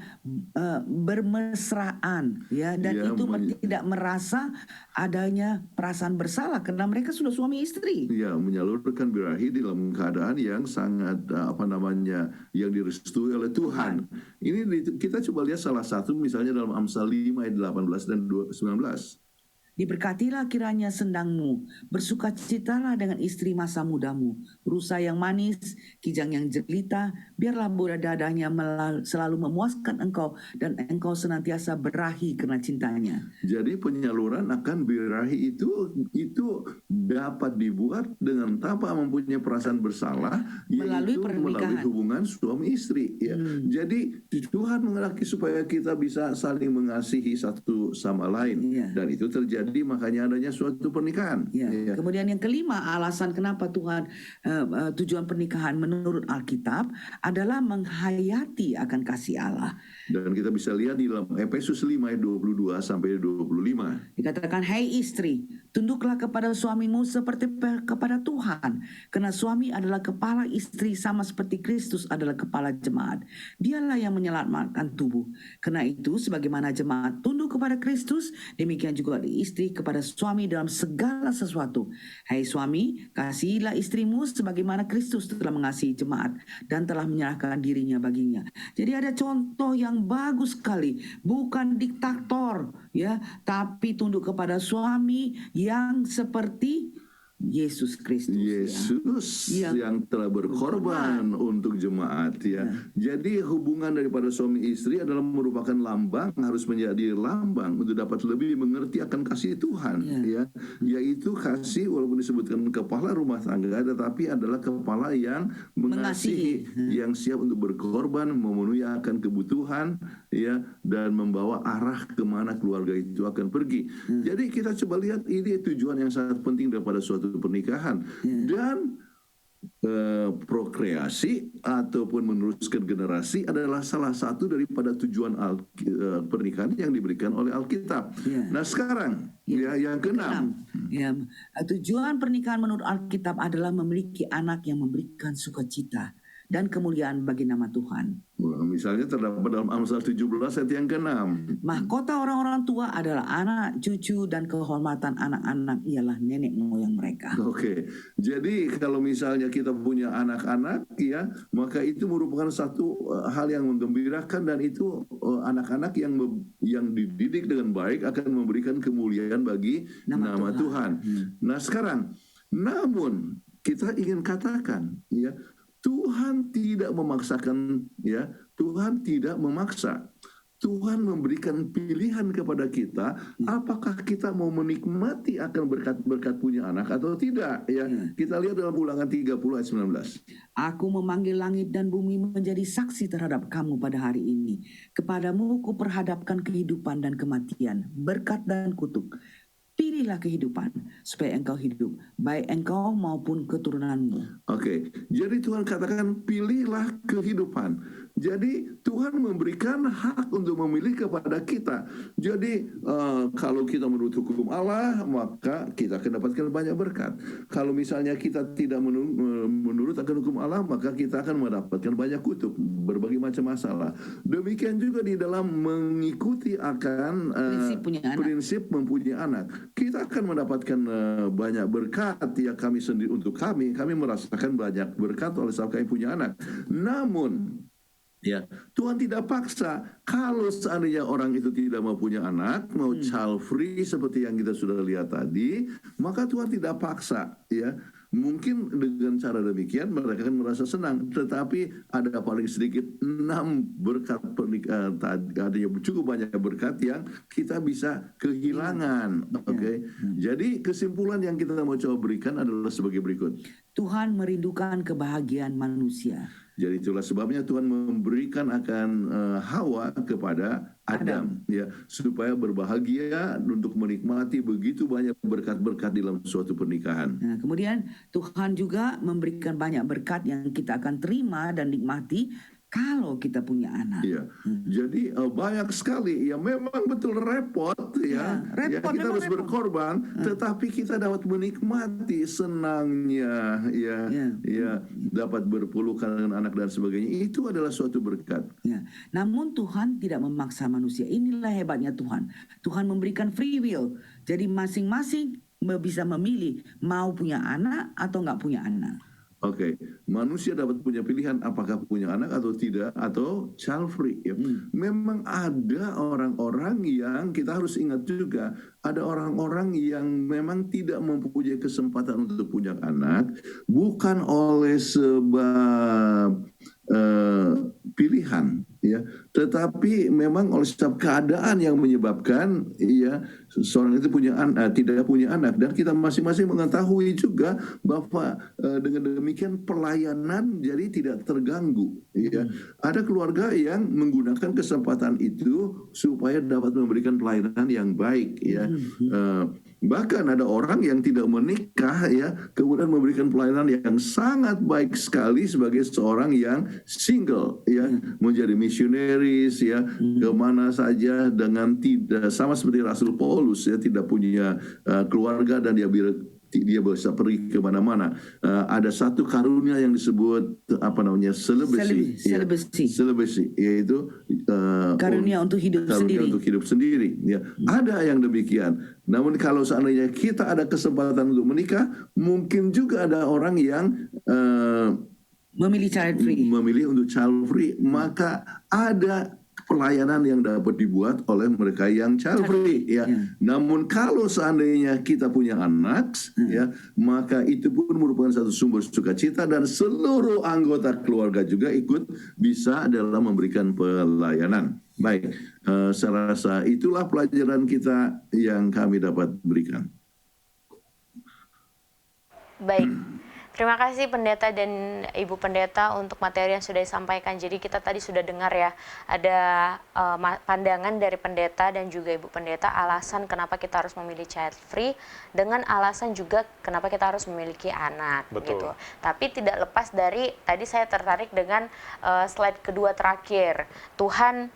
D: bermesraan ya, dan itu tidak merasa adanya perasaan bersalah karena mereka sudah suami istri.
C: Ya, menyalurkan birahi dalam keadaan yang sangat yang direstui oleh Tuhan. Ini kita coba lihat salah satu misalnya dalam Amsal 5 ayat 18 dan 19.
D: Diberkatilah kiranya sendangmu, bersukacitalah dengan istri masa mudamu, rusa yang manis, kijang yang jelita, biarlah buah dadanya selalu memuaskan engkau, dan engkau senantiasa berahi karena cintanya.
C: Jadi penyaluran akan birahi itu dapat dibuat dengan tanpa mempunyai perasaan bersalah,
D: Melalui
C: yaitu melalui
D: pernikahan.
C: hubungan suami istri. Ya. Jadi Tuhan menghendaki supaya kita bisa saling mengasihi satu sama lain,
D: Iya.
C: dan itu terjadi makanya adanya suatu pernikahan.
D: Ya.
C: Ya.
D: Kemudian yang kelima, alasan kenapa Tuhan tujuan pernikahan menurut Alkitab adalah menghayati akan kasih Allah.
C: Dan kita bisa lihat di dalam Efesus 5 ayat 22 sampai 25.
D: Dikatakan, "Hai istri, tunduklah kepada suamimu seperti kepada Tuhan, karena suami adalah kepala istri sama seperti Kristus adalah kepala jemaat. Dialah yang menyelamatkan tubuh. Karena itu, sebagaimana jemaat tunduk kepada Kristus, demikian juga istri kepada suami dalam segala sesuatu. Hai suami, kasihilah istrimu sebagaimana Kristus telah mengasihi jemaat dan telah menyerahkan dirinya baginya." Jadi ada contoh yang bagus sekali, bukan diktator, ya, tapi tunduk kepada suami yang seperti Yesus Kristus.
C: Yesus
D: Ya.
C: yang telah berkorban untuk jemaat, ya. Jadi hubungan daripada suami istri adalah merupakan lambang, harus menjadi lambang untuk dapat lebih mengerti akan kasih Tuhan, ya. Yaitu kasih walaupun disebutkan kepala rumah tangga, tetapi adalah kepala yang mengasihi, yang siap untuk berkorban, memenuhi akan kebutuhan, ya, dan membawa arah kemana keluarga itu akan pergi. Jadi kita coba lihat ini tujuan yang sangat penting daripada suatu pernikahan, dan prokreasi ataupun meneruskan generasi adalah salah satu daripada tujuan pernikahan yang diberikan oleh Alkitab. Nah sekarang yang keenam.
D: Ya, tujuan pernikahan menurut Alkitab adalah memiliki anak yang memberikan sukacita dan kemuliaan bagi nama Tuhan.
C: Misalnya terdapat dalam Amsal 17 ayat yang ke-6.
D: Mahkota orang-orang tua adalah anak, cucu, dan kehormatan anak-anak ialah nenek moyang mereka.
C: Oke, jadi kalau misalnya kita punya anak-anak, ya, maka itu merupakan satu hal yang menggembirakan, dan itu anak-anak yang dididik dengan baik akan memberikan kemuliaan bagi nama Tuhan. Nah sekarang, namun kita ingin katakan, ya, Tuhan tidak memaksakan, ya, Tuhan tidak memaksa. Tuhan memberikan pilihan kepada kita, apakah kita mau menikmati akan berkat-berkat punya anak atau tidak, ya. Kita lihat dalam Ulangan 30 ayat 19.
D: Aku memanggil langit dan bumi menjadi saksi terhadap kamu pada hari ini. Kepadamu kuperhadapkan kehidupan dan kematian, berkat dan kutuk. Pilihlah kehidupan supaya engkau hidup, baik engkau maupun keturunanmu.
C: Oke, jadi Tuhan katakan pilihlah kehidupan. Jadi Tuhan memberikan hak untuk memilih kepada kita. Jadi kalau kita menurut hukum Allah, maka kita akan dapatkan banyak berkat. Kalau misalnya kita tidak menurut akan hukum Allah, maka kita akan mendapatkan banyak kutuk, berbagai macam masalah. Demikian juga di dalam mengikuti akan prinsip mempunyai anak. Kita akan mendapatkan banyak berkat, ya. Kami sendiri, untuk kami merasakan banyak berkat oleh sebab kami punya anak. Namun, ya, Tuhan tidak paksa. Kalau seandainya orang itu tidak mau punya anak, mau child free seperti yang kita sudah lihat tadi, maka Tuhan tidak paksa, ya. Mungkin dengan cara demikian mereka akan merasa senang, tetapi ada paling sedikit 6 berkat pernikahan tadi, ada yang cukup banyak berkat yang kita bisa kehilangan. Oke. Jadi kesimpulan yang kita mau coba berikan adalah sebagai berikut.
D: Tuhan merindukan kebahagiaan manusia.
C: Jadi itulah sebabnya Tuhan memberikan akan Hawa kepada Adam, ya, supaya berbahagia untuk menikmati begitu banyak berkat-berkat dalam suatu pernikahan.
D: Nah, kemudian Tuhan juga memberikan banyak berkat yang kita akan terima dan nikmati kalau kita punya anak.
C: Iya. Jadi banyak sekali. Ya memang betul repot, ya.
D: Repot,
C: kita harus
D: repot.
C: berkorban, tetapi kita dapat menikmati senangnya, ya, dapat berpelukan dengan anak dan sebagainya. Itu adalah suatu berkat.
D: Ya. Namun Tuhan tidak memaksa manusia. Inilah hebatnya Tuhan. Tuhan memberikan free will. Jadi masing-masing bisa memilih mau punya anak atau nggak punya anak.
C: Oke, manusia dapat punya pilihan apakah punya anak atau tidak, atau child free. Ya. Memang ada orang-orang yang kita harus ingat juga, ada orang-orang yang memang tidak mempunyai kesempatan untuk punya anak, bukan oleh sebab pilihan, ya, tetapi memang oleh sebab keadaan yang menyebabkan, ya, seorang itu tidak punya anak, dan kita masing-masing mengetahui juga bahwa dengan demikian pelayanan jadi tidak terganggu. Ya. Ada keluarga yang menggunakan kesempatan itu supaya dapat memberikan pelayanan yang baik. Ya. Bahkan ada orang yang tidak menikah, ya, kemudian memberikan pelayanan yang sangat baik sekali sebagai seorang yang single, ya, menjadi misionaris, ya, kemana saja dengan tidak, sama seperti Rasul Paulus, ya, tidak punya keluarga dan dia bisa pergi kemana-mana. Ada satu karunia yang disebut celibacy, yaitu
D: karunia untuk hidup sendiri.
C: Untuk hidup sendiri. Ya. Ada yang demikian. Namun kalau seandainya kita ada kesempatan untuk menikah, mungkin juga ada orang yang
D: memilih child free.
C: Memilih untuk child free, maka ada pelayanan yang dapat dibuat oleh mereka yang child free, ya. Namun kalau seandainya kita punya anak, ya, maka itu pun merupakan satu sumber sukacita dan seluruh anggota keluarga juga ikut bisa dalam memberikan pelayanan. Baik, saya rasa itulah pelajaran kita yang kami dapat berikan.
B: Baik. Terima kasih Pendeta dan Ibu Pendeta untuk materi yang sudah disampaikan. Jadi kita tadi sudah dengar ya, ada pandangan dari Pendeta dan juga Ibu Pendeta alasan kenapa kita harus memilih child free, dengan alasan juga kenapa kita harus memiliki anak.
A: Betul.
B: Gitu. Tapi tidak lepas dari, tadi saya tertarik dengan slide kedua terakhir, Tuhan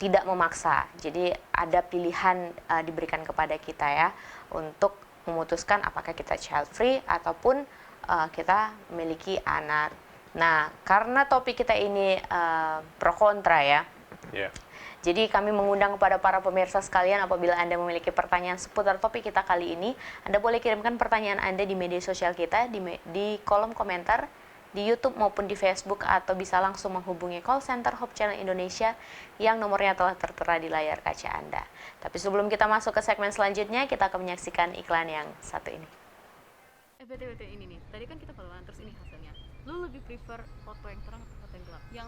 B: tidak memaksa. Jadi ada pilihan diberikan kepada kita ya, untuk memutuskan apakah kita child free ataupun kita memiliki anak. Nah, karena topik kita ini pro kontra ya.
A: Yeah.
B: Jadi kami mengundang kepada para pemirsa sekalian, apabila Anda memiliki pertanyaan seputar topik kita kali ini, Anda boleh kirimkan pertanyaan Anda di media sosial kita, di kolom komentar, di YouTube maupun di Facebook, atau bisa langsung menghubungi call center Hope Channel Indonesia yang nomornya telah tertera di layar kaca Anda. Tapi sebelum kita masuk ke segmen selanjutnya, kita akan menyaksikan iklan yang satu ini.
E: BTW ini nih, tadi kan kita fotoan terus ini hasilnya. Lu lebih prefer foto yang terang atau foto yang gelap? Yang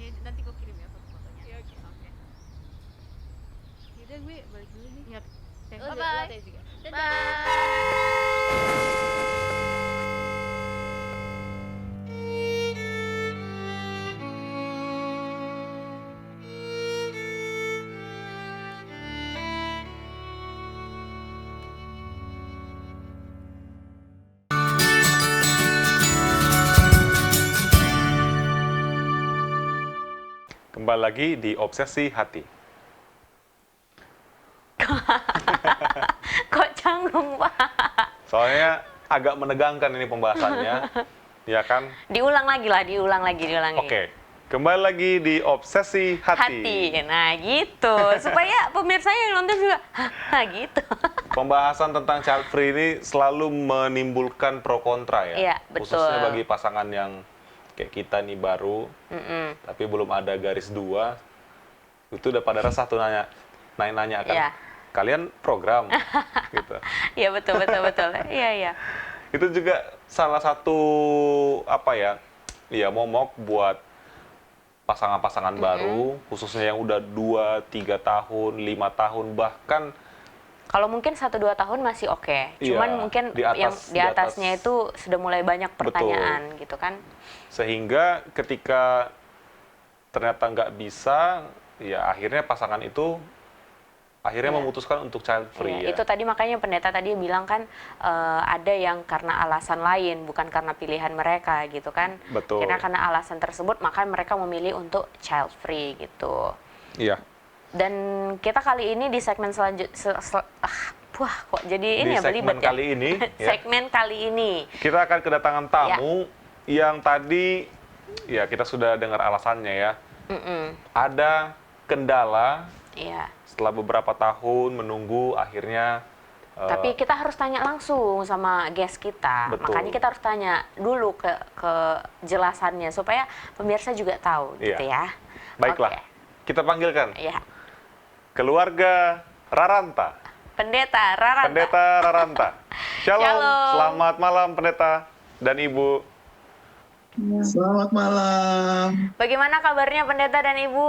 E: ya, nanti gue kirim ya foto-fotonya. Ya, oke. Yaudah gue balik dulu nih. Ingat. Bye-bye.
A: Kembali lagi di Obsesi Hati.
B: Kok canggung, Pak?
A: Soalnya agak menegangkan ini pembahasannya, ya kan?
B: Diulang lagi.
A: Oke, kembali lagi di Obsesi Hati.
B: Nah gitu, supaya pemirsa yang nonton juga, gitu.
A: Pembahasan tentang child free ini selalu menimbulkan pro kontra ya.
B: Iya, betul.
A: Khususnya bagi pasangan yang kayak kita nih baru, tapi belum ada garis dua, itu udah pada resah tuh nanya kan,
B: Iya.
A: Kalian program, gitu.
B: Iya betul. Iya.
A: Itu juga salah satu momok buat pasangan-pasangan baru, khususnya yang udah 2, 3 tahun, 5 tahun, bahkan
B: kalau mungkin 1-2 tahun masih oke.
A: Iya,
B: Cuman mungkin
A: di
B: atasnya itu sudah mulai banyak pertanyaan.
A: Betul.
B: Gitu kan.
A: Sehingga ketika ternyata nggak bisa, ya akhirnya pasangan itu memutuskan untuk child free.
B: Iya,
A: ya.
B: itu tadi makanya pendeta tadi bilang kan ada yang karena alasan lain, bukan karena pilihan mereka gitu kan.
A: Betul.
B: Karena alasan tersebut maka mereka memilih untuk child free gitu.
A: Iya.
B: Dan kita kali ini di segmen selanjutnya, kok jadi ini
A: Di
B: ya
A: segmen
B: belibet ya.
A: kali ini, ya.
B: Segmen kali ini.
A: Kita akan kedatangan tamu yang tadi ya kita sudah dengar alasannya ya. Ada kendala
B: Iya.
A: setelah beberapa tahun menunggu, akhirnya
B: Tapi kita harus tanya langsung sama guest kita.
A: Betul.
B: Makanya kita harus tanya dulu ke jelasannya supaya pemirsa juga tahu gitu ya.
A: Baiklah,
B: Oke.
A: kita panggilkan
B: Ya.
A: keluarga Raranta.
B: Pendeta Raranta.
A: Pendeta Raranta. Shalom.
B: Shalom.
A: Selamat malam Pendeta dan Ibu.
F: Selamat malam.
B: Bagaimana kabarnya Pendeta dan Ibu?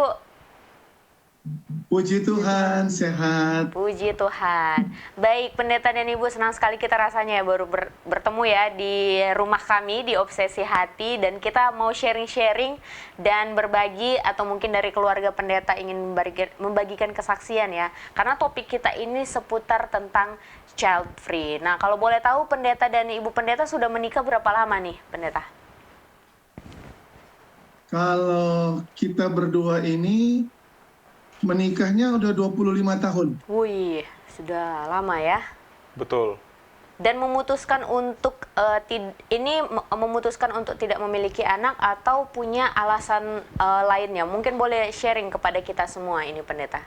F: Puji Tuhan, sehat.
B: Puji Tuhan. Baik, Pendeta dan Ibu, senang sekali kita rasanya ya baru bertemu ya di rumah kami di Obsesi Hati, dan kita mau sharing-sharing dan berbagi, atau mungkin dari keluarga Pendeta ingin membagikan kesaksian ya. Karena topik kita ini seputar tentang child free. Nah, kalau boleh tahu Pendeta dan Ibu Pendeta sudah menikah berapa lama nih, Pendeta?
F: Kalau kita berdua ini menikahnya udah 25 tahun.
B: Wih, sudah lama ya.
A: Betul.
B: Dan memutuskan untuk memutuskan untuk tidak memiliki anak atau punya alasan lainnya. Mungkin boleh sharing kepada kita semua ini, Pendeta.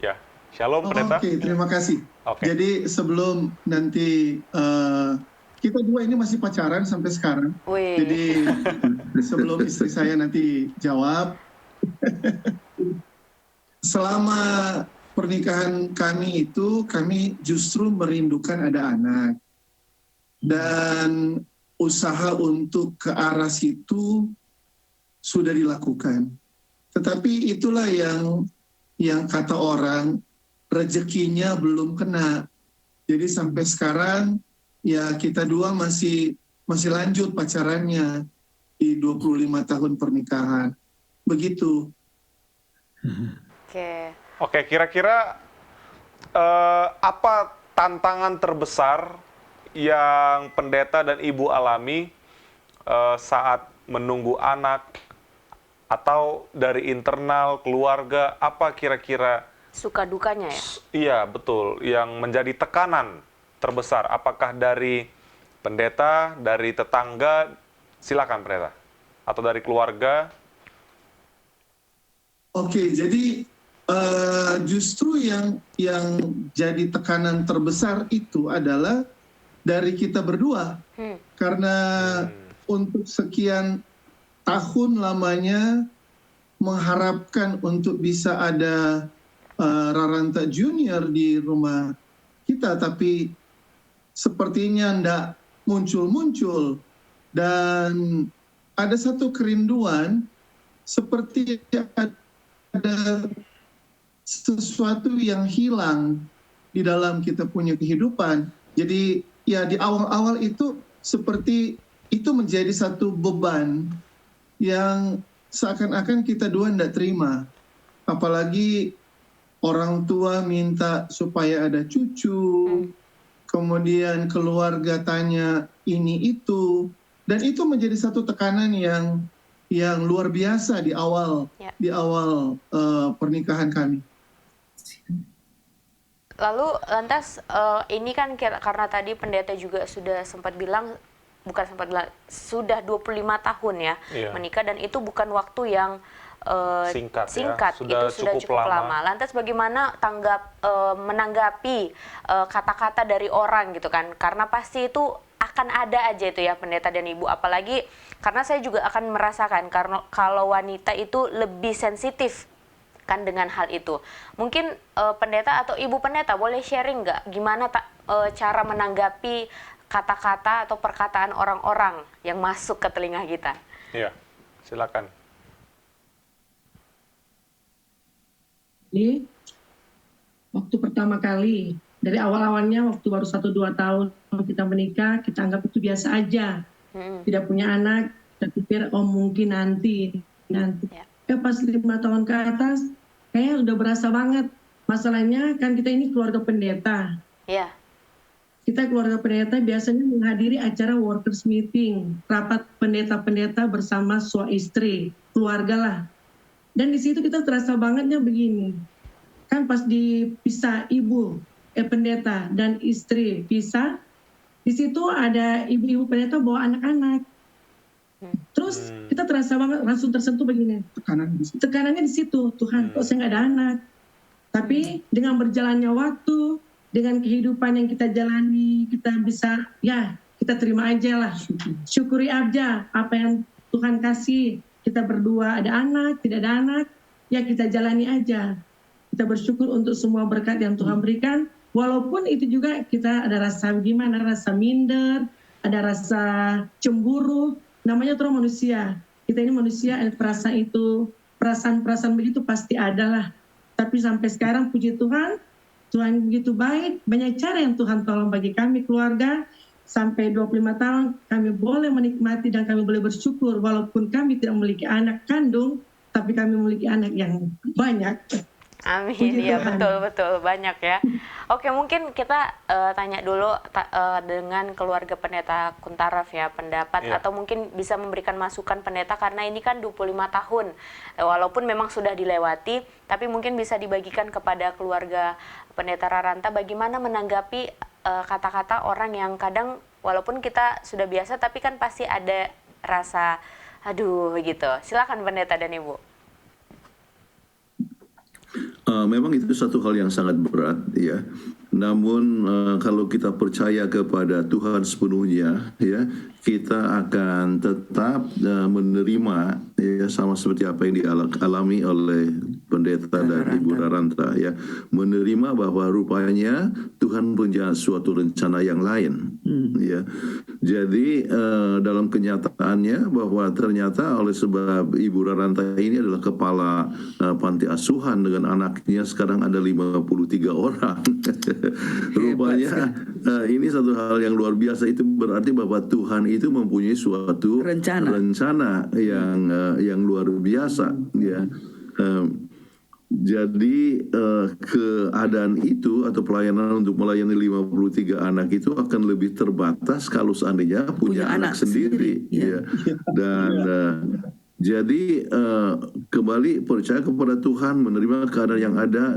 A: Ya. Shalom Pendeta.
F: Oke, terima kasih.
A: Oke.
F: Jadi sebelum nanti kita dua ini masih pacaran sampai sekarang.
B: Wih.
F: Jadi sebelum istri saya nanti jawab, selama pernikahan kami itu kami justru merindukan ada anak, dan usaha untuk ke arah situ sudah dilakukan. Tetapi itulah yang kata orang, rezekinya belum kena. Jadi sampai sekarang ya kita dua masih lanjut pacarannya di 25 tahun pernikahan. Begitu.
B: Oke.
A: Kira-kira apa tantangan terbesar yang Pendeta dan Ibu alami saat menunggu anak, atau dari internal keluarga, apa kira-kira
B: Suka dukanya ya?
A: iya betul yang menjadi tekanan terbesar? Apakah dari pendeta, dari tetangga? Silakan Pendeta. Atau dari keluarga?
F: Oke, jadi justru yang jadi tekanan terbesar itu adalah dari kita berdua. Karena untuk sekian tahun lamanya mengharapkan untuk bisa ada Raranta Junior di rumah kita, tapi sepertinya tidak muncul-muncul. Dan ada satu kerinduan seperti ada sesuatu yang hilang di dalam kita punya kehidupan. Jadi ya di awal-awal itu seperti itu menjadi satu beban yang seakan-akan kita dua tidak terima. Apalagi orang tua minta supaya ada cucu, kemudian keluarga tanya ini itu, dan itu menjadi satu tekanan yang luar biasa di awal pernikahan kami.
B: Lalu lantas ini kan karena tadi Pendeta juga sudah sempat bilang, sudah 25 tahun ya menikah, dan itu bukan waktu yang singkat.
A: Sudah
B: Itu sudah cukup lama. Lantas bagaimana menanggapi kata-kata dari orang gitu kan? Karena pasti itu akan ada aja itu ya Pendeta dan Ibu, apalagi karena saya juga akan merasakan karena kalau wanita itu lebih sensitif kan dengan hal itu. Mungkin Pendeta atau Ibu Pendeta boleh sharing nggak gimana cara menanggapi kata-kata atau perkataan orang-orang yang masuk ke telinga kita?
A: Iya, silakan.
G: Jadi waktu pertama kali, dari awal-awalnya waktu baru 1-2 tahun kita menikah, kita anggap itu biasa aja. Tidak punya anak, kita pikir oh mungkin nanti. Pas 5 tahun ke atas, kayaknya udah berasa banget. Masalahnya kan kita ini keluarga pendeta.
B: Iya.
G: Kita keluarga pendeta biasanya menghadiri acara workers meeting, rapat pendeta-pendeta bersama suami istri, keluarga lah. Dan di situ kita terasa bangetnya begini, kan pas dipisah ibu pendeta dan istri pisah, di situ ada ibu-ibu pendeta bawa anak-anak. Terus kita terasa banget langsung tersentuh begini. Tekanannya di situ, Tuhan, kok saya nggak ada anak. Tapi dengan berjalannya waktu, dengan kehidupan yang kita jalani, kita bisa, ya kita terima aja lah. Syukuri aja apa yang Tuhan kasih. Kita berdua ada anak, tidak ada anak, ya kita jalani aja. Kita bersyukur untuk semua berkat yang Tuhan berikan. Walaupun itu juga kita ada rasa gimana, rasa minder, ada rasa cemburu. Namanya terus manusia. Kita ini manusia, perasaan begitu pasti ada lah. Tapi sampai sekarang puji Tuhan, Tuhan begitu baik, banyak cara yang Tuhan tolong bagi kami keluarga. Sampai 25 tahun kami boleh menikmati dan kami boleh bersyukur walaupun kami tidak memiliki anak kandung, tapi kami memiliki anak yang banyak.
B: Amin,
G: Puji
B: ya
G: Tuhan.
B: betul banyak ya. Oke, mungkin kita tanya dulu dengan keluarga Pendeta Kuntaraf ya, pendapat atau mungkin bisa memberikan masukan pendeta karena ini kan 25 tahun. Walaupun memang sudah dilewati, tapi mungkin bisa dibagikan kepada keluarga Pendeta Raranta bagaimana menanggapi kata-kata orang yang kadang walaupun kita sudah biasa tapi kan pasti ada rasa aduh gitu. Silakan pendeta dan Ibu.
C: Memang itu satu hal yang sangat berat ya. Namun kalau kita percaya kepada Tuhan sepenuhnya ya, kita akan tetap menerima ya, sama seperti apa yang dialami oleh pendeta dan Ibu Raranta ya, menerima bahwa rupanya Tuhan punya suatu rencana yang lain ya. Jadi dalam kenyataannya bahwa ternyata oleh sebab Ibu Raranta ini adalah kepala panti asuhan dengan anaknya sekarang ada 53 orang. Rupanya ini satu hal yang luar biasa. Itu berarti bahwa Tuhan itu mempunyai suatu rencana yang luar biasa ya. Jadi keadaan itu atau pelayanan untuk melayani 53 anak itu akan lebih terbatas kalau seandainya punya anak sendiri ya. Dan jadi kembali percaya kepada Tuhan, menerima keadaan yang ada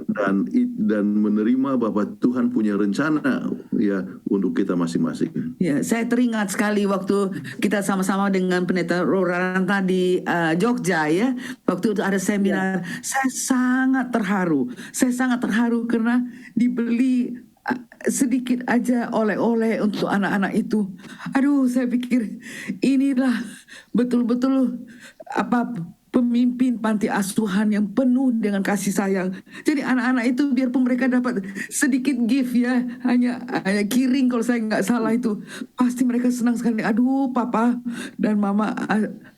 C: dan menerima bahwa Tuhan punya rencana ya untuk kita masing-masing.
D: Ya, saya teringat sekali waktu kita sama-sama dengan pendeta Raranta di Jogja ya. Waktu itu ada seminar, saya sangat terharu karena dibeli sedikit aja oleh-oleh untuk anak-anak itu. Aduh, saya pikir inilah betul-betul pemimpin panti asuhan yang penuh dengan kasih sayang. Jadi anak-anak itu biarpun mereka dapat sedikit gift ya, hanya kiring kalau saya nggak salah itu, pasti mereka senang sekali. Aduh, papa dan mama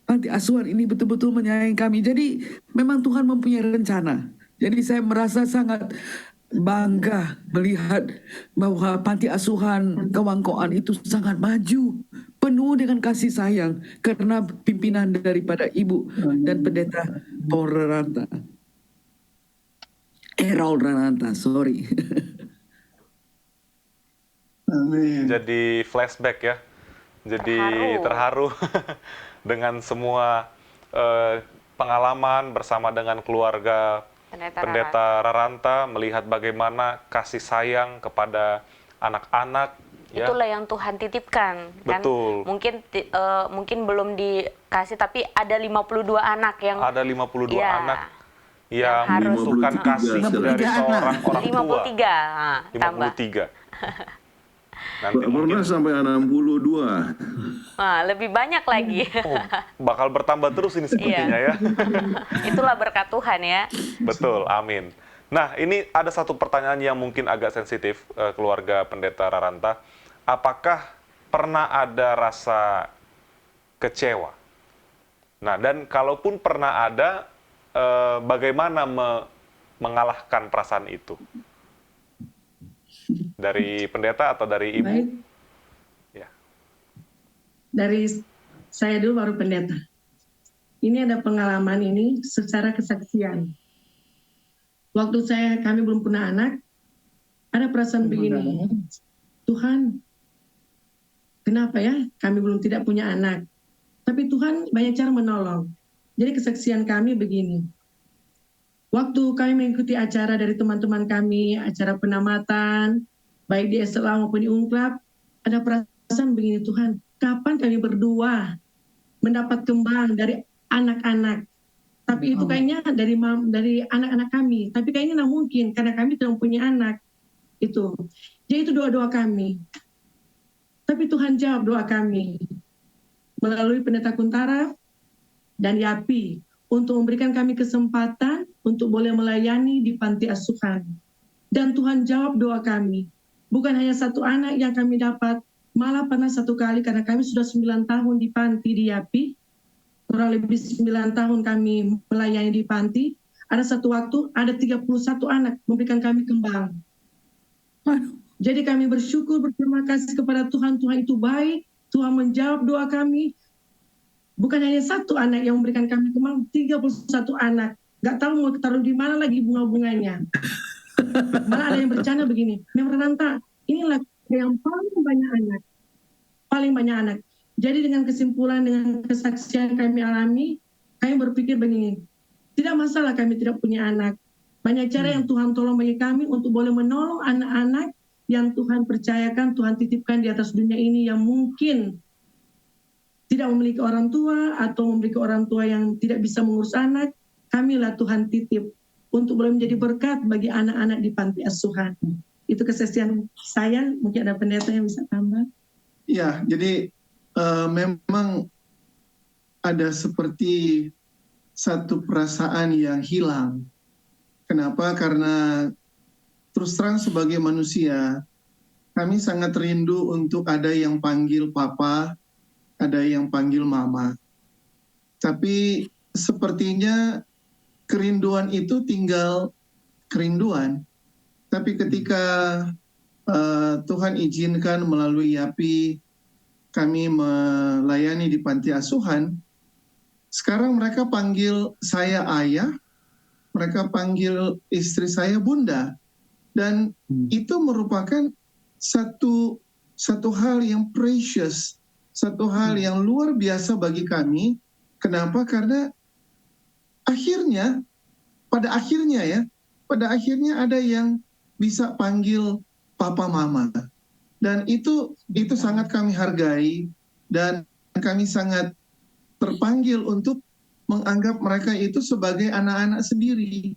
D: panti asuhan ini betul-betul menyayangi kami. Jadi memang Tuhan mempunyai rencana. Jadi saya merasa sangat bangga melihat bahwa panti asuhan Kewangkoan itu sangat maju, penuh dengan kasih sayang karena pimpinan daripada Ibu dan pendeta Paul Raranta. Raul Raranta, sorry.
F: Amin.
A: Jadi flashback ya, jadi terharu dengan semua pengalaman bersama dengan keluarga Pendeta Raranta, melihat bagaimana kasih sayang kepada anak-anak. Ya.
B: Itulah yang Tuhan titipkan, kan?
A: Betul.
B: Mungkin belum dikasih, tapi ada 52 anak yang
A: ada 52
B: ya,
A: anak yang membutuhkan kasih dari seorang orang tua.
B: 53, tambah.
A: 53. Nanti
C: Pernah sampai 62.
B: Nah, lebih banyak lagi.
A: Bakal bertambah terus ini sepertinya ya.
B: Itulah berkat Tuhan ya.
A: Betul, amin. Nah, ini ada satu pertanyaan yang mungkin agak sensitif, keluarga Pendeta Raranta. Apakah pernah ada rasa kecewa? Nah, dan kalaupun pernah ada, bagaimana mengalahkan perasaan itu? Dari pendeta atau dari Ibu?
G: Baik.
A: Ya.
G: Dari saya dulu baru pendeta. Ini ada pengalaman ini secara kesaksian. Waktu kami belum punya anak, ada perasaan begini. Tuhan, kenapa ya kami tidak punya anak? Tapi Tuhan banyak cara menolong. Jadi kesaksian kami begini. Waktu kami mengikuti acara dari teman-teman kami, acara penamatan, baik di SLA maupun di Ungklab, ada perasaan begini, Tuhan, kapan kami berdua mendapat kembang dari anak-anak. Tapi itu kayaknya dari anak-anak kami. Tapi kayaknya nggak mungkin karena kami tidak punya anak. Itu. Jadi itu doa-doa kami. Tapi Tuhan jawab doa kami melalui Pendeta Kuntara dan Yapi untuk memberikan kami kesempatan untuk boleh melayani di panti asuhan. Dan Tuhan jawab doa kami. Bukan hanya satu anak yang kami dapat, malah pernah satu kali karena kami sudah 9 tahun di panti di Yapi, kurang lebih 9 tahun kami melayani di panti, ada satu waktu ada 31 anak memberikan kami kembang. Jadi kami bersyukur, berterima kasih kepada Tuhan. Tuhan itu baik, Tuhan menjawab doa kami. Bukan hanya satu anak yang memberikan kami kembang, 31 anak. Nggak tahu mau taruh di mana lagi bunga-bunganya. Malah ada yang bercanda begini, Memang Ranta, inilah yang paling banyak anak. Paling banyak anak. Jadi dengan kesimpulan, dengan kesaksian kami alami, kami berpikir begini, tidak masalah kami tidak punya anak. Banyak cara yang Tuhan tolong bagi kami untuk boleh menolong anak-anak yang Tuhan percayakan, Tuhan titipkan di atas dunia ini yang mungkin tidak memiliki orang tua atau memiliki orang tua yang tidak bisa mengurus anak. Kamilah Tuhan titip untuk boleh menjadi berkat bagi anak-anak di panti asuhan. Itu kesaksian saya, mungkin ada pendeta yang bisa tambah.
F: Ya, jadi memang ada seperti satu perasaan yang hilang. Kenapa? Karena terus terang sebagai manusia, kami sangat rindu untuk ada yang panggil papa, ada yang panggil mama. Tapi sepertinya kerinduan itu tinggal kerinduan. Tapi ketika Tuhan izinkan melalui Yapi, kami melayani di panti asuhan, sekarang mereka panggil saya ayah, mereka panggil istri saya bunda. Dan itu merupakan satu hal yang precious, satu hal yang luar biasa bagi kami. Kenapa? Karena pada akhirnya ada yang bisa panggil papa mama. Dan itu sangat kami hargai dan kami sangat terpanggil untuk menganggap mereka itu sebagai anak-anak sendiri.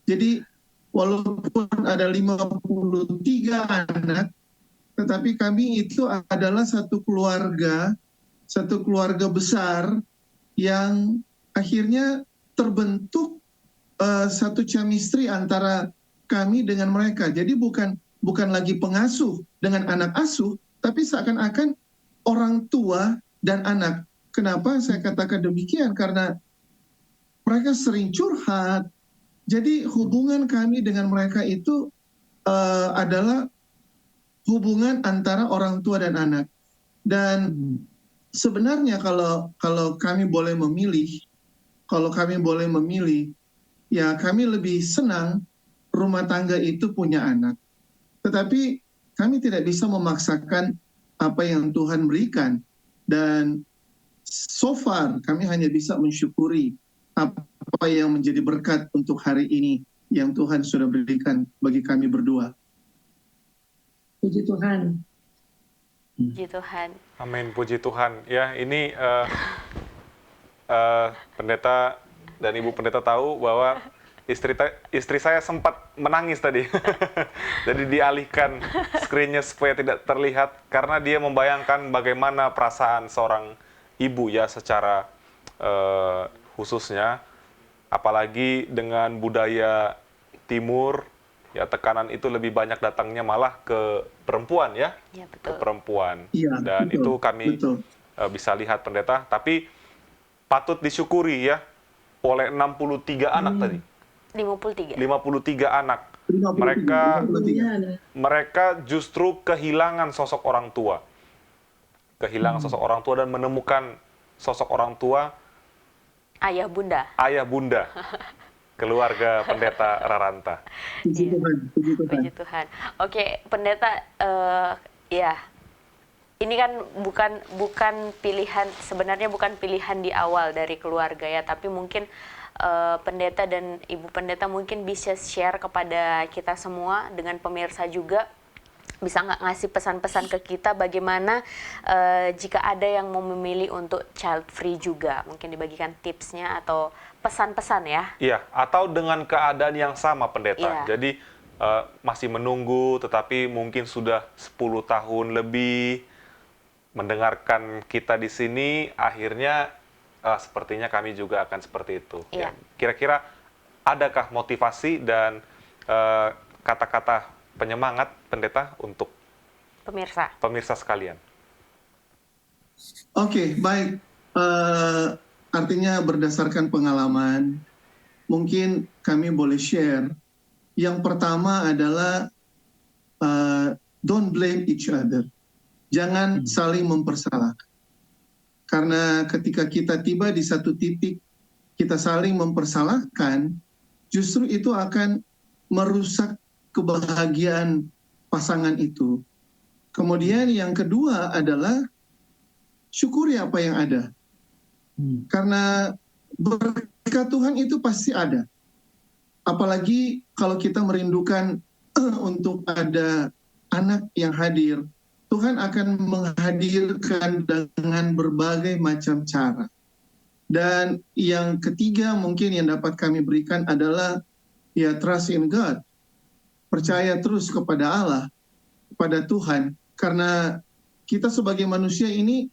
F: Jadi walaupun ada 53 anak, tetapi kami itu adalah satu keluarga besar yang akhirnya terbentuk satu chemistry antara kami dengan mereka. Jadi bukan lagi pengasuh dengan anak asuh, tapi seakan-akan orang tua dan anak. Kenapa saya katakan demikian? Karena mereka sering curhat. Jadi hubungan kami dengan mereka itu adalah hubungan antara orang tua dan anak. Dan sebenarnya kalau kami boleh memilih, ya kami lebih senang rumah tangga itu punya anak. Tetapi kami tidak bisa memaksakan apa yang Tuhan berikan. Dan so far kami hanya bisa mensyukuri apa yang menjadi berkat untuk hari ini yang Tuhan sudah berikan bagi kami berdua.
G: Puji Tuhan.
B: Puji Tuhan.
A: Amin, puji Tuhan. Ya, ini pendeta dan ibu pendeta tahu bahwa istri saya sempat menangis tadi. Jadi dialihkan screen-nya supaya tidak terlihat karena dia membayangkan bagaimana perasaan seorang ibu ya secara khususnya, apalagi dengan budaya timur, ya tekanan itu lebih banyak datangnya malah ke perempuan ya,
B: Ya, betul.
A: ke perempuan.
F: Ya,
A: Dan
F: betul,
A: itu kami bisa lihat pendeta, tapi patut disyukuri ya oleh 63 anak tadi.
B: 53.
A: 53 anak.
F: 53.
A: Mereka justru kehilangan sosok orang tua. Kehilangan sosok orang tua dan menemukan sosok orang tua,
B: Ayah bunda.
A: ayah bunda, keluarga pendeta Raranta.
F: Puji Tuhan, puji Tuhan.
B: Puji Tuhan. Oke, pendeta, ya, ini kan bukan pilihan, sebenarnya bukan pilihan di awal dari keluarga ya, tapi mungkin pendeta dan ibu pendeta mungkin bisa share kepada kita semua dengan pemirsa juga bisa nggak ngasih pesan-pesan ke kita bagaimana jika ada yang mau memilih untuk child free juga, mungkin dibagikan tipsnya atau pesan-pesan ya.
A: Iya, atau dengan keadaan yang sama pendeta.
B: Iya.
A: Jadi masih menunggu tetapi mungkin sudah 10 tahun lebih mendengarkan kita di sini, akhirnya sepertinya kami juga akan seperti itu.
B: Iya.
A: Ya. Kira-kira adakah motivasi dan kata-kata penyemangat pendeta untuk pemirsa sekalian?
F: Oke, baik. Artinya berdasarkan pengalaman, mungkin kami boleh share. Yang pertama adalah don't blame each other. Jangan saling mempersalahkan. Karena ketika kita tiba di satu titik, kita saling mempersalahkan, justru itu akan merusak kebahagiaan pasangan itu. Kemudian yang kedua adalah syukuri apa yang ada. Karena berkat Tuhan itu pasti ada. Apalagi kalau kita merindukan untuk ada anak yang hadir, Tuhan akan menghadirkan dengan berbagai macam cara. Dan yang ketiga mungkin yang dapat kami berikan adalah ya trust in God. Percaya terus kepada Allah, kepada Tuhan. Karena kita sebagai manusia ini,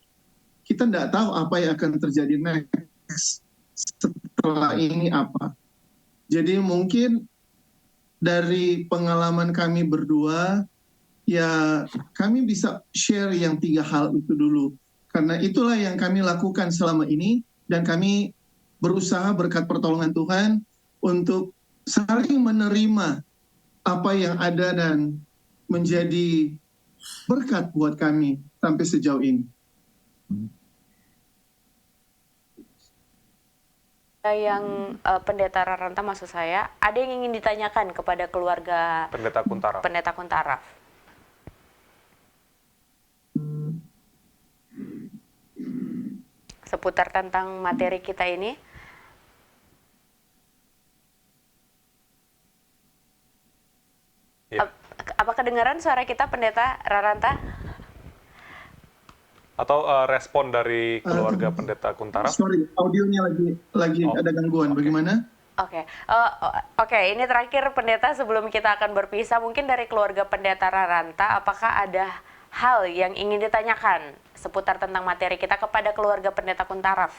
F: kita tidak tahu apa yang akan terjadi next. Setelah ini apa. Jadi mungkin dari pengalaman kami berdua, ya kami bisa share yang 3 hal itu dulu. Karena itulah yang kami lakukan selama ini, dan kami berusaha berkat pertolongan Tuhan untuk saling menerima apa yang ada dan menjadi berkat buat kami sampai sejauh ini.
B: Yang Pendeta Raranta, maksud saya, ada yang ingin ditanyakan kepada keluarga Pendeta Kuntaraf? Seputar tentang materi kita ini?
A: Ya.
B: Apa kedengaran suara kita, Pendeta Raranta?
A: Atau respon dari keluarga Pendeta Kuntaraf?
F: Sorry, audionya lagi ada gangguan. Bagaimana?
B: Oke, ini terakhir Pendeta sebelum kita akan berpisah, mungkin dari keluarga Pendeta Raranta, apakah ada hal yang ingin ditanyakan seputar tentang materi kita kepada keluarga Pendeta Kuntaraf?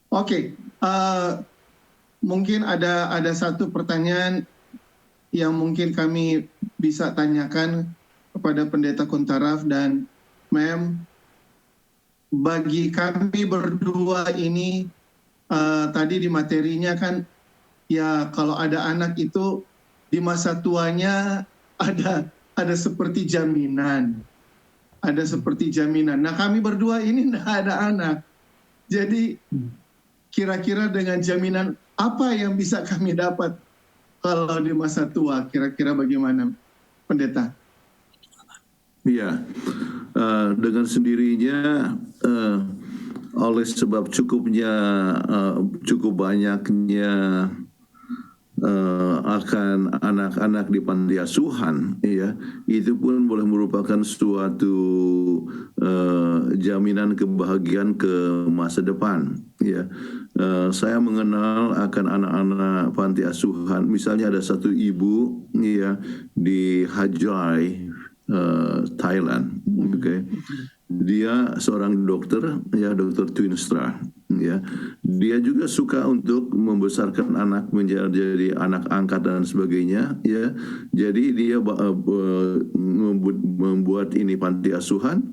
F: Oke, mungkin ada satu pertanyaan yang mungkin kami bisa tanyakan kepada Pendeta Kuntaraf dan Mem. Bagi kami berdua ini, tadi di materinya kan, ya kalau ada anak itu di masa tuanya ada seperti jaminan. Ada seperti jaminan. Nah kami berdua ini tidak ada anak. Jadi kira-kira dengan jaminan apa yang bisa kami dapat kalau di masa tua, kira-kira bagaimana, Pendeta?
C: Iya, dengan sendirinya oleh sebab cukup banyaknya akan anak-anak di panti asuhan, ya, itu pun boleh merupakan suatu jaminan kebahagiaan ke masa depan, ya. Saya mengenal akan anak-anak panti asuhan, misalnya ada satu ibu, ya, di Hajai, Thailand, okay. Dia seorang dokter, ya, Dokter Twinstra, ya. Dia juga suka untuk membesarkan anak menjadi anak angkat dan sebagainya, ya. Jadi dia membuat ini panti asuhan,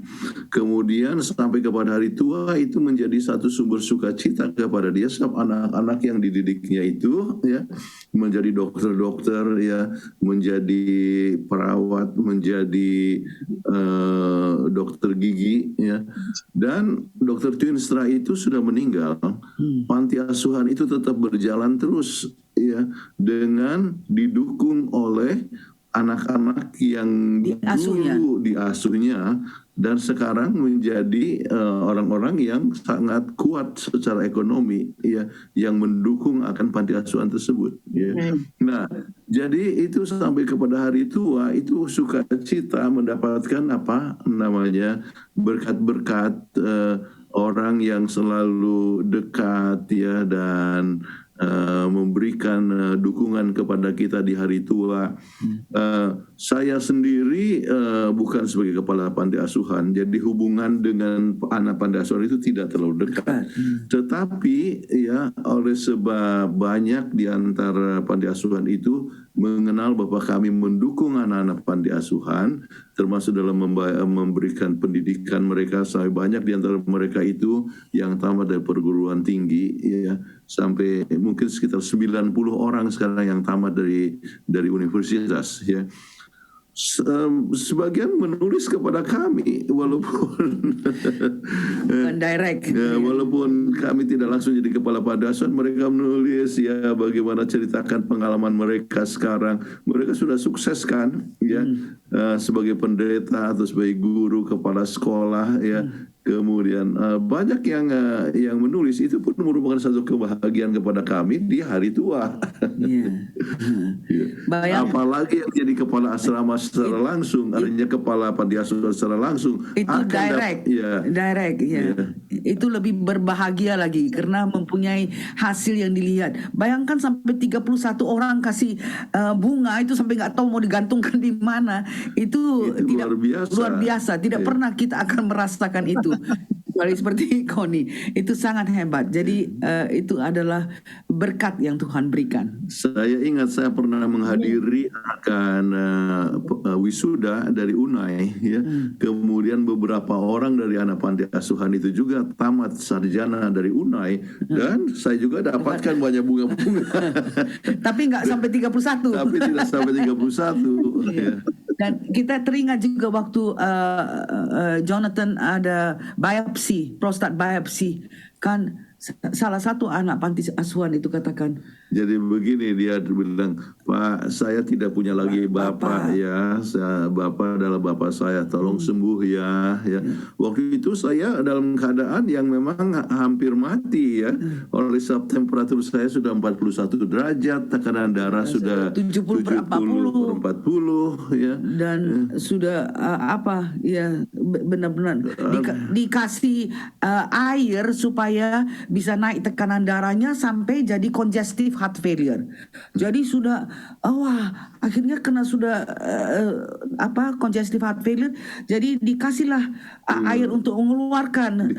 C: kemudian sampai kepada hari tua itu menjadi satu sumber sukacita kepada dia, sebab anak-anak yang dididiknya itu, ya, menjadi dokter-dokter, ya, menjadi perawat, menjadi dokter gigi, ya. Dan Dokter Twinstra itu sudah meninggal. Panti asuhan itu tetap berjalan terus, ya, dengan didukung oleh anak-anak yang dulu diasuhnya dan sekarang menjadi orang-orang yang sangat kuat secara ekonomi, ya, yang mendukung akan panti asuhan tersebut. Ya. Nah, jadi itu sampai kepada hari tua itu sukacita mendapatkan apa namanya berkat-berkat orang yang selalu dekat, ya, dan memberikan dukungan kepada kita di hari tua. Saya sendiri bukan sebagai kepala panti asuhan, jadi hubungan dengan anak panti asuhan itu tidak terlalu dekat. Tetapi ya, oleh sebab banyak di antara panti asuhan itu mengenal bahwa kami mendukung anak-anak panti asuhan, termasuk dalam memberikan pendidikan mereka. Sampai banyak di antara mereka itu yang tamat dari perguruan tinggi, ya, sampai mungkin sekitar 90 orang sekarang yang tamat dari universitas, ya. Sebagian menulis kepada kami walaupun
D: direct,
C: ya, walaupun kami tidak langsung jadi kepala panti asuhan, mereka menulis, ya, bagaimana ceritakan pengalaman mereka sekarang. Mereka sudah sukses kan, ya, sebagai pendeta atau sebagai guru, kepala sekolah, ya. Kemudian banyak yang menulis. Itu pun merupakan satu kebahagiaan kepada kami di hari tua. Apalagi yang jadi kepala asrama secara langsung, artinya kepala panti asuhan secara langsung.
D: Itu direct, ya. Itu lebih berbahagia lagi karena mempunyai hasil yang dilihat. Bayangkan sampai 31 orang kasih bunga itu sampai nggak tahu mau digantungkan di mana. Itu tidak luar biasa. Tidak pernah kita akan merasakan itu. Seperti Koni, itu sangat hebat. Jadi itu adalah berkat yang Tuhan berikan.
C: Saya ingat saya pernah menghadiri akan wisuda dari UNAI, ya. Kemudian beberapa orang dari anak panti asuhan itu juga tamat sarjana dari UNAI, dan saya juga dapatkan banyak bunga-bunga.
D: Tapi nggak sampai 31.
C: Tapi tidak sampai 31. Ya.
D: Dan kita teringat juga waktu Jonathan ada biopsi, prostat biopsi, kan salah satu anak panti asuhan itu katakan.
C: Jadi begini, dia bilang, Pak, saya tidak punya lagi bapak, ya. Bapak adalah bapak saya, tolong sembuh, ya. Waktu itu saya dalam keadaan yang memang hampir mati, ya. Oleh sebab temperatur saya sudah 41 derajat, tekanan darah sudah 70/40, ya.
D: Dan sudah benar-benar dikasih air supaya bisa naik tekanan darahnya sampai jadi congestive heart failure. Jadi sudah akhirnya kena sudah congestive heart failure. Jadi dikasihlah air untuk mengeluarkan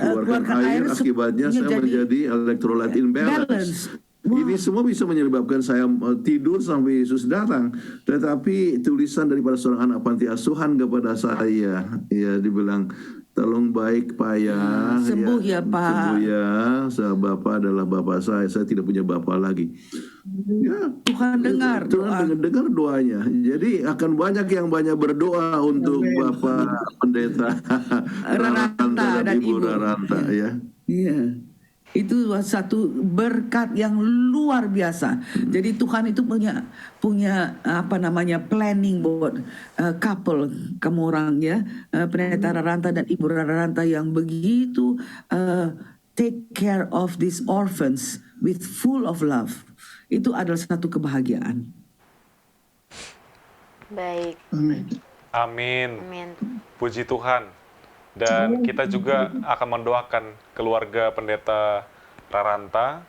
C: air, akibatnya saya menjadi electrolyte imbalance. Ini semua bisa menyebabkan saya tidur sampai Yesus datang. Tetapi tulisan daripada seorang anak panti asuhan kepada saya, ya, dibilang, tolong baik Pak, ya.
D: Sembuh ya Pak.
C: Sembuh ya, Bapak adalah Bapak saya tidak punya Bapak lagi. Ya,
D: Tuhan dengar
C: doanya. Jadi akan banyak yang berdoa untuk Bapak Pendeta Raranta dan Ibu Raranta, ya.
D: Iya. Itu satu berkat yang luar biasa. Jadi Tuhan itu punya planning buat couple kamu orang, ya, Pendeta Raranta dan Ibu Raranta yang begitu take care of these orphans with full of love. Itu adalah satu kebahagiaan.
B: Baik.
A: Amin. Puji Tuhan. Dan kita juga akan mendoakan keluarga Pendeta Raranta,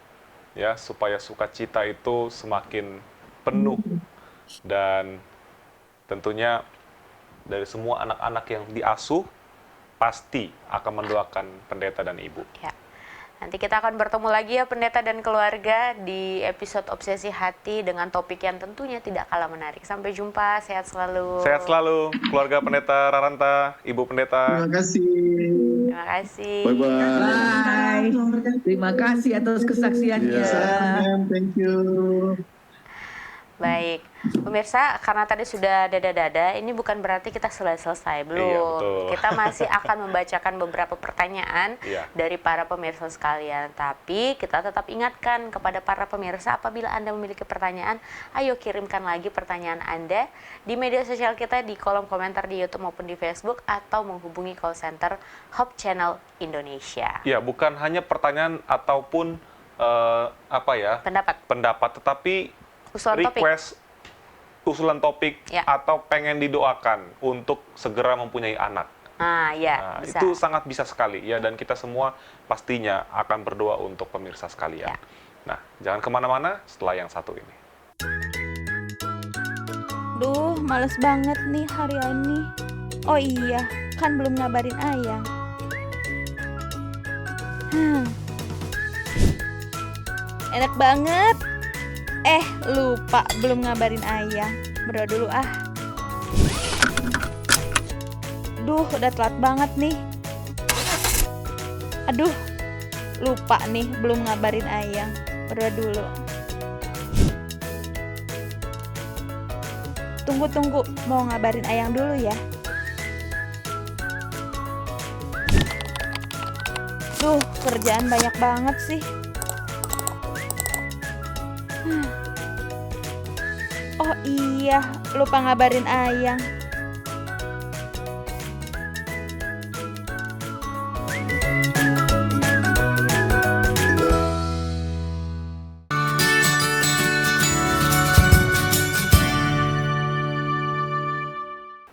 A: ya, supaya sukacita itu semakin penuh, dan tentunya dari semua anak-anak yang diasuh pasti akan mendoakan pendeta dan ibu.
B: Ya. Nanti kita akan bertemu lagi, ya, pendeta dan keluarga, di episode Obsesi Hati dengan topik yang tentunya tidak kalah menarik. Sampai jumpa, sehat selalu.
A: Sehat selalu, keluarga Pendeta Raranta, Ibu Pendeta.
F: Terima kasih.
B: Terima kasih.
C: Bye-bye.
D: Terima kasih atas kesaksiannya.
F: Thank you.
B: Baik, pemirsa, karena tadi sudah dada-dada, ini bukan berarti kita sudah selesai, belum.
A: Iya, betul.
B: Kita masih akan membacakan beberapa pertanyaan
A: Iya.
B: dari para pemirsa sekalian. Tapi kita tetap ingatkan kepada para pemirsa, apabila Anda memiliki pertanyaan, ayo kirimkan lagi pertanyaan Anda di media sosial kita, di kolom komentar di YouTube maupun di Facebook, atau menghubungi call center Hope Channel Indonesia.
A: Ya, bukan hanya pertanyaan ataupun pendapat, tetapi
B: Usulan topik.
A: request usulan topik
B: Ya.
A: atau pengen didoakan untuk segera mempunyai anak.
B: Nah, ya,
A: Nah,
B: bisa.
A: itu sangat bisa sekali ya, dan kita semua pastinya akan berdoa untuk pemirsa sekalian.
B: Ya.
A: Nah, jangan kemana-mana setelah yang satu ini.
H: Duh, males banget nih hari ini. Oh iya, kan belum ngabarin Ayang. Enak banget. Lupa belum ngabarin Ayang. Berdoa dulu ah. Duh, udah telat banget nih. Aduh, lupa nih belum ngabarin Ayang. Berdoa dulu. Tunggu, mau ngabarin Ayang dulu ya. Duh, kerjaan banyak banget sih. Oh iya, lupa ngabarin Ayang.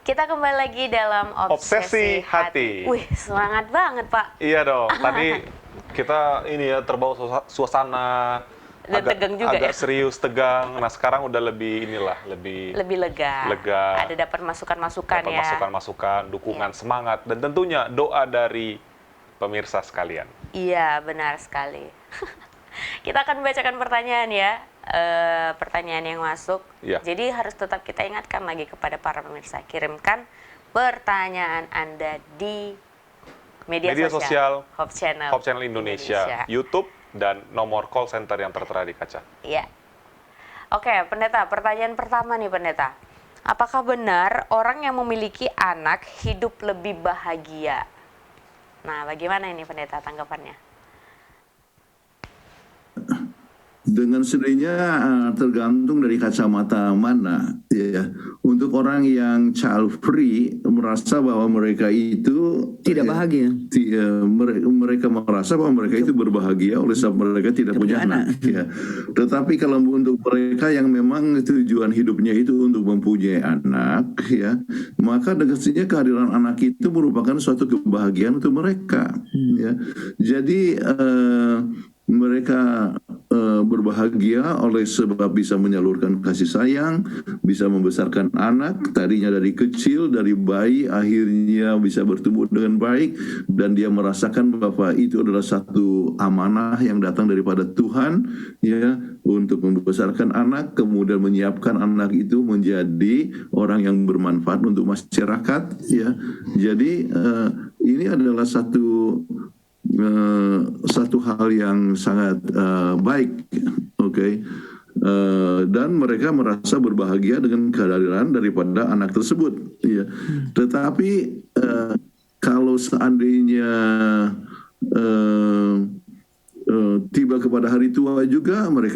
B: Kita kembali lagi dalam
A: Obsesi Hati.
B: Wih, semangat banget, Pak.
A: Iya dong, tadi kita ini ya terbawa suasana
B: Dan tegang juga
A: agak
B: ya.
A: serius, tegang. Nah, sekarang udah lebih lebih
B: lega.
A: lega.
B: Ada dapat masukan-masukan
A: dapat
B: ya.
A: masukan-masukan, dukungan, semangat, dan tentunya doa dari pemirsa sekalian.
B: Iya, benar sekali. Kita akan membacakan pertanyaan ya. Pertanyaan yang masuk.
A: Iya.
B: Jadi harus tetap kita ingatkan lagi kepada para pemirsa, kirimkan pertanyaan Anda di media sosial
A: Hope Channel Indonesia, YouTube, dan nomor call center yang tertera di kaca.
B: Iya. Oke, Pendeta, pertanyaan pertama nih, Pendeta. Apakah benar orang yang memiliki anak hidup lebih bahagia? Nah, bagaimana ini, Pendeta, tanggapannya?
C: Dengan sendirinya tergantung dari kacamata mana ya. Untuk orang yang child free merasa bahwa mereka itu
D: Tidak bahagia.
C: mereka merasa bahwa mereka itu berbahagia oleh sebab mereka tidak punya anak ya. Tetapi kalau untuk mereka yang memang tujuan hidupnya itu untuk mempunyai anak ya, maka dengannya kehadiran anak itu merupakan suatu kebahagiaan untuk mereka ya. Jadi mereka berbahagia oleh sebab bisa menyalurkan kasih sayang, bisa membesarkan anak, tadinya dari kecil, dari bayi, akhirnya bisa bertumbuh dengan baik, dan dia merasakan bahwa itu adalah satu amanah yang datang daripada Tuhan, ya, untuk membesarkan anak, kemudian menyiapkan anak itu menjadi orang yang bermanfaat untuk masyarakat, ya. Jadi ini adalah satu hal yang sangat baik, okay? Dan mereka merasa berbahagia dengan kehadiran daripada anak tersebut. Ya. Tetapi kalau seandainya tiba kepada hari tua juga, mereka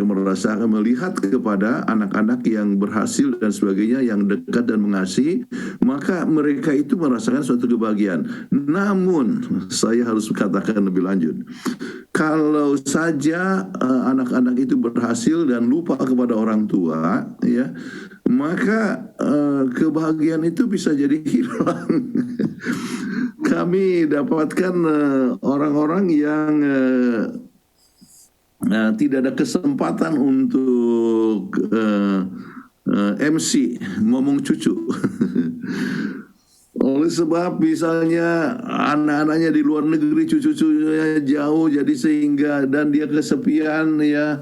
C: melihat kepada anak-anak yang berhasil dan sebagainya, yang dekat dan mengasihi, maka mereka itu merasakan suatu kebahagiaan. Namun saya harus katakan lebih lanjut, kalau saja anak-anak itu berhasil dan lupa kepada orang tua, ya, maka kebahagiaan itu bisa jadi hilang. Kami dapatkan orang-orang yang tidak ada kesempatan untuk MC, ngomong cucu. Oleh sebab misalnya anak-anaknya di luar negeri, cucu-cucunya jauh, jadi sehingga dan dia kesepian, ya,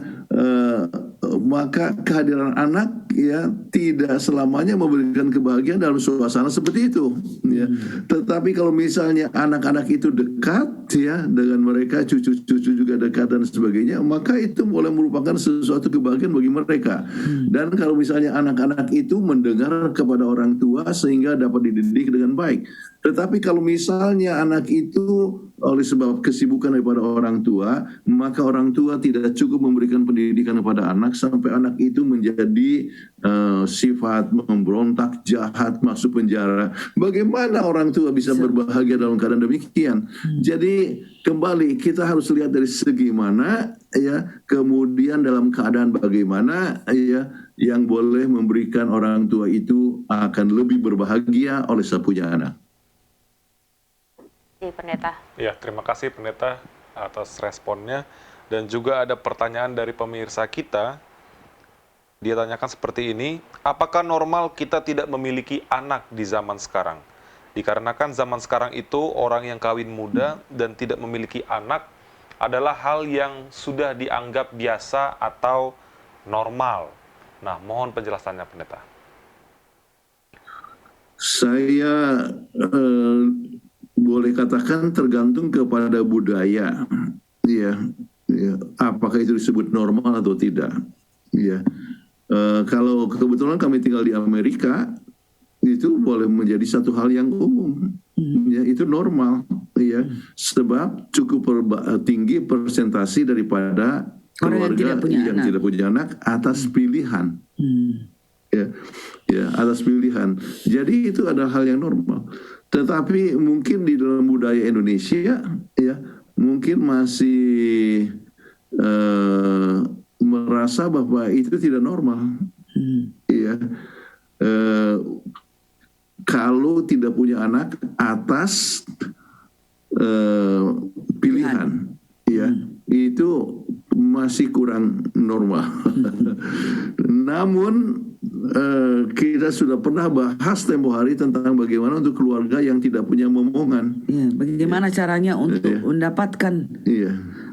C: maka kehadiran anak ya tidak selamanya memberikan kebahagiaan dalam suasana seperti itu ya. Tetapi kalau misalnya anak-anak itu dekat ya dengan mereka, cucu-cucu juga dekat dan sebagainya, maka itu boleh merupakan sesuatu kebahagiaan bagi mereka. Dan kalau misalnya anak-anak itu mendengar kepada orang tua sehingga dapat dididik dengan baik. Tetapi kalau misalnya anak itu oleh sebab kesibukan daripada orang tua, maka orang tua tidak cukup memberikan pendidikan kepada anak sampai anak itu menjadi sifat memberontak, jahat, masuk penjara. Bagaimana orang tua bisa berbahagia dalam keadaan demikian? Jadi kembali kita harus lihat dari segi mana ya, kemudian dalam keadaan bagaimana ya yang boleh memberikan orang tua itu akan lebih berbahagia oleh sebab punya anak.
B: Pendeta.
A: Ya, terima kasih Pendeta atas responnya. Dan juga ada pertanyaan dari pemirsa kita. Dia tanyakan seperti ini, apakah normal kita tidak memiliki anak di zaman sekarang? Dikarenakan zaman sekarang itu orang yang kawin muda dan tidak memiliki anak adalah hal yang sudah dianggap biasa atau normal. Nah, mohon penjelasannya Pendeta.
C: Saya boleh katakan tergantung kepada budaya, ya, apakah itu disebut normal atau tidak, ya. Kalau kebetulan kami tinggal di Amerika, itu boleh menjadi satu hal yang umum, ya, itu normal, ya, sebab cukup tinggi persentase daripada keluarga yang tidak punya anak atas pilihan, ya, atas pilihan. Jadi itu adalah hal yang normal. Tetapi mungkin di dalam budaya Indonesia, ya, mungkin masih merasa bahwa itu tidak normal, ya. Kalau tidak punya anak atas pilihan, ya, itu masih kurang normal. Namun kita sudah pernah bahas tempo hari tentang bagaimana untuk keluarga yang tidak punya momongan.
D: Ya, bagaimana caranya untuk mendapatkan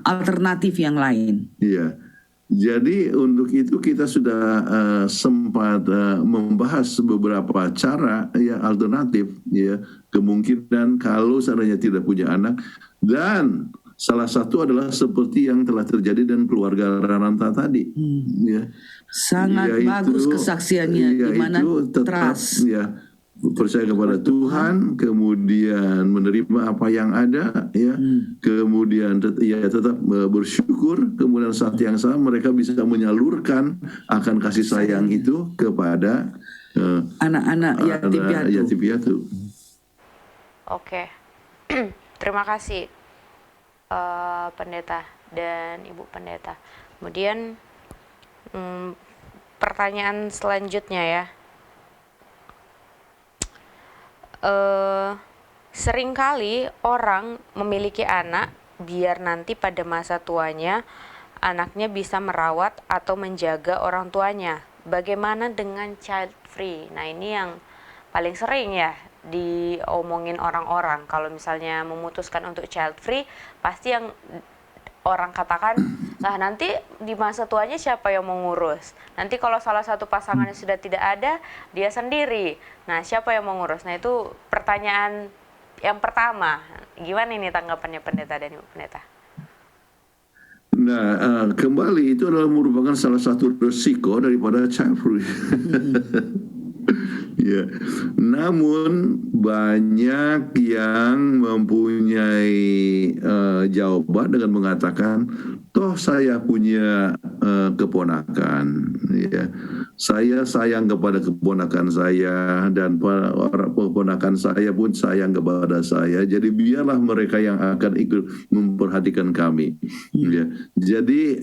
D: alternatif yang lain.
C: Iya. Jadi untuk itu kita sudah sempat membahas beberapa cara ya alternatif ya, kemungkinan kalau seandainya tidak punya anak, dan salah satu adalah seperti yang telah terjadi dan keluarga Rananta tadi. Ya.
D: Sangat bagus kesaksiannya, di mana trust.
C: Ya, percaya kepada Tuhan, kemudian menerima apa yang ada, ya, kemudian tetap bersyukur, kemudian saat yang sama mereka bisa menyalurkan akan kasih sayang itu kepada
D: anak-anak yatim piatu.
B: Oke, terima kasih Pendeta dan Ibu Pendeta. Kemudian pertanyaan selanjutnya ya. Seringkali orang memiliki anak biar nanti pada masa tuanya anaknya bisa merawat atau menjaga orang tuanya. Bagaimana dengan child free? Nah, ini yang paling sering ya diomongin orang-orang. Kalau misalnya memutuskan untuk child free, pasti yang orang katakan, nah nanti di masa tuanya siapa yang mengurus? Nanti kalau salah satu pasangannya sudah tidak ada, dia sendiri. Nah, siapa yang mengurus? Nah, itu pertanyaan yang pertama. Gimana ini tanggapannya Pendeta dan Ibu Pendeta?
C: Nah, kembali itu adalah merupakan salah satu resiko daripada child free. Ya, namun banyak yang mempunyai jawaban dengan mengatakan, toh saya punya keponakan, ya, saya sayang kepada keponakan saya dan keponakan saya pun sayang kepada saya. Jadi biarlah mereka yang akan ikut memperhatikan kami. Ya, jadi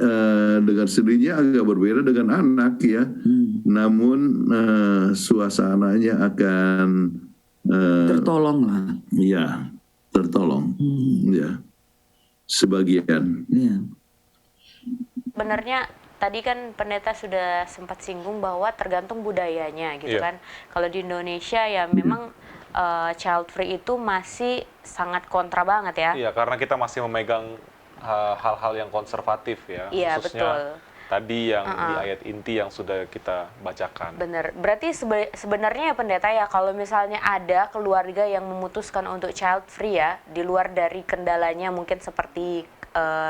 C: dengan sendirinya agak berbeda dengan anak, ya. Namun suasananya akan
D: tertolong lah.
C: Ya, tertolong. Ya, sebagian.
D: Ya.
B: Sebenarnya tadi kan Pendeta sudah sempat singgung bahwa tergantung budayanya gitu kan. Kalau di Indonesia ya memang child free itu masih sangat kontra banget ya.
A: Iya, karena kita masih memegang hal-hal yang konservatif ya.
B: Iya,
A: khususnya
B: betul.
A: tadi yang di ayat inti yang sudah kita bacakan.
B: Bener. Berarti sebenarnya ya pendeta ya, kalau misalnya ada keluarga yang memutuskan untuk child free ya, di luar dari kendalanya mungkin seperti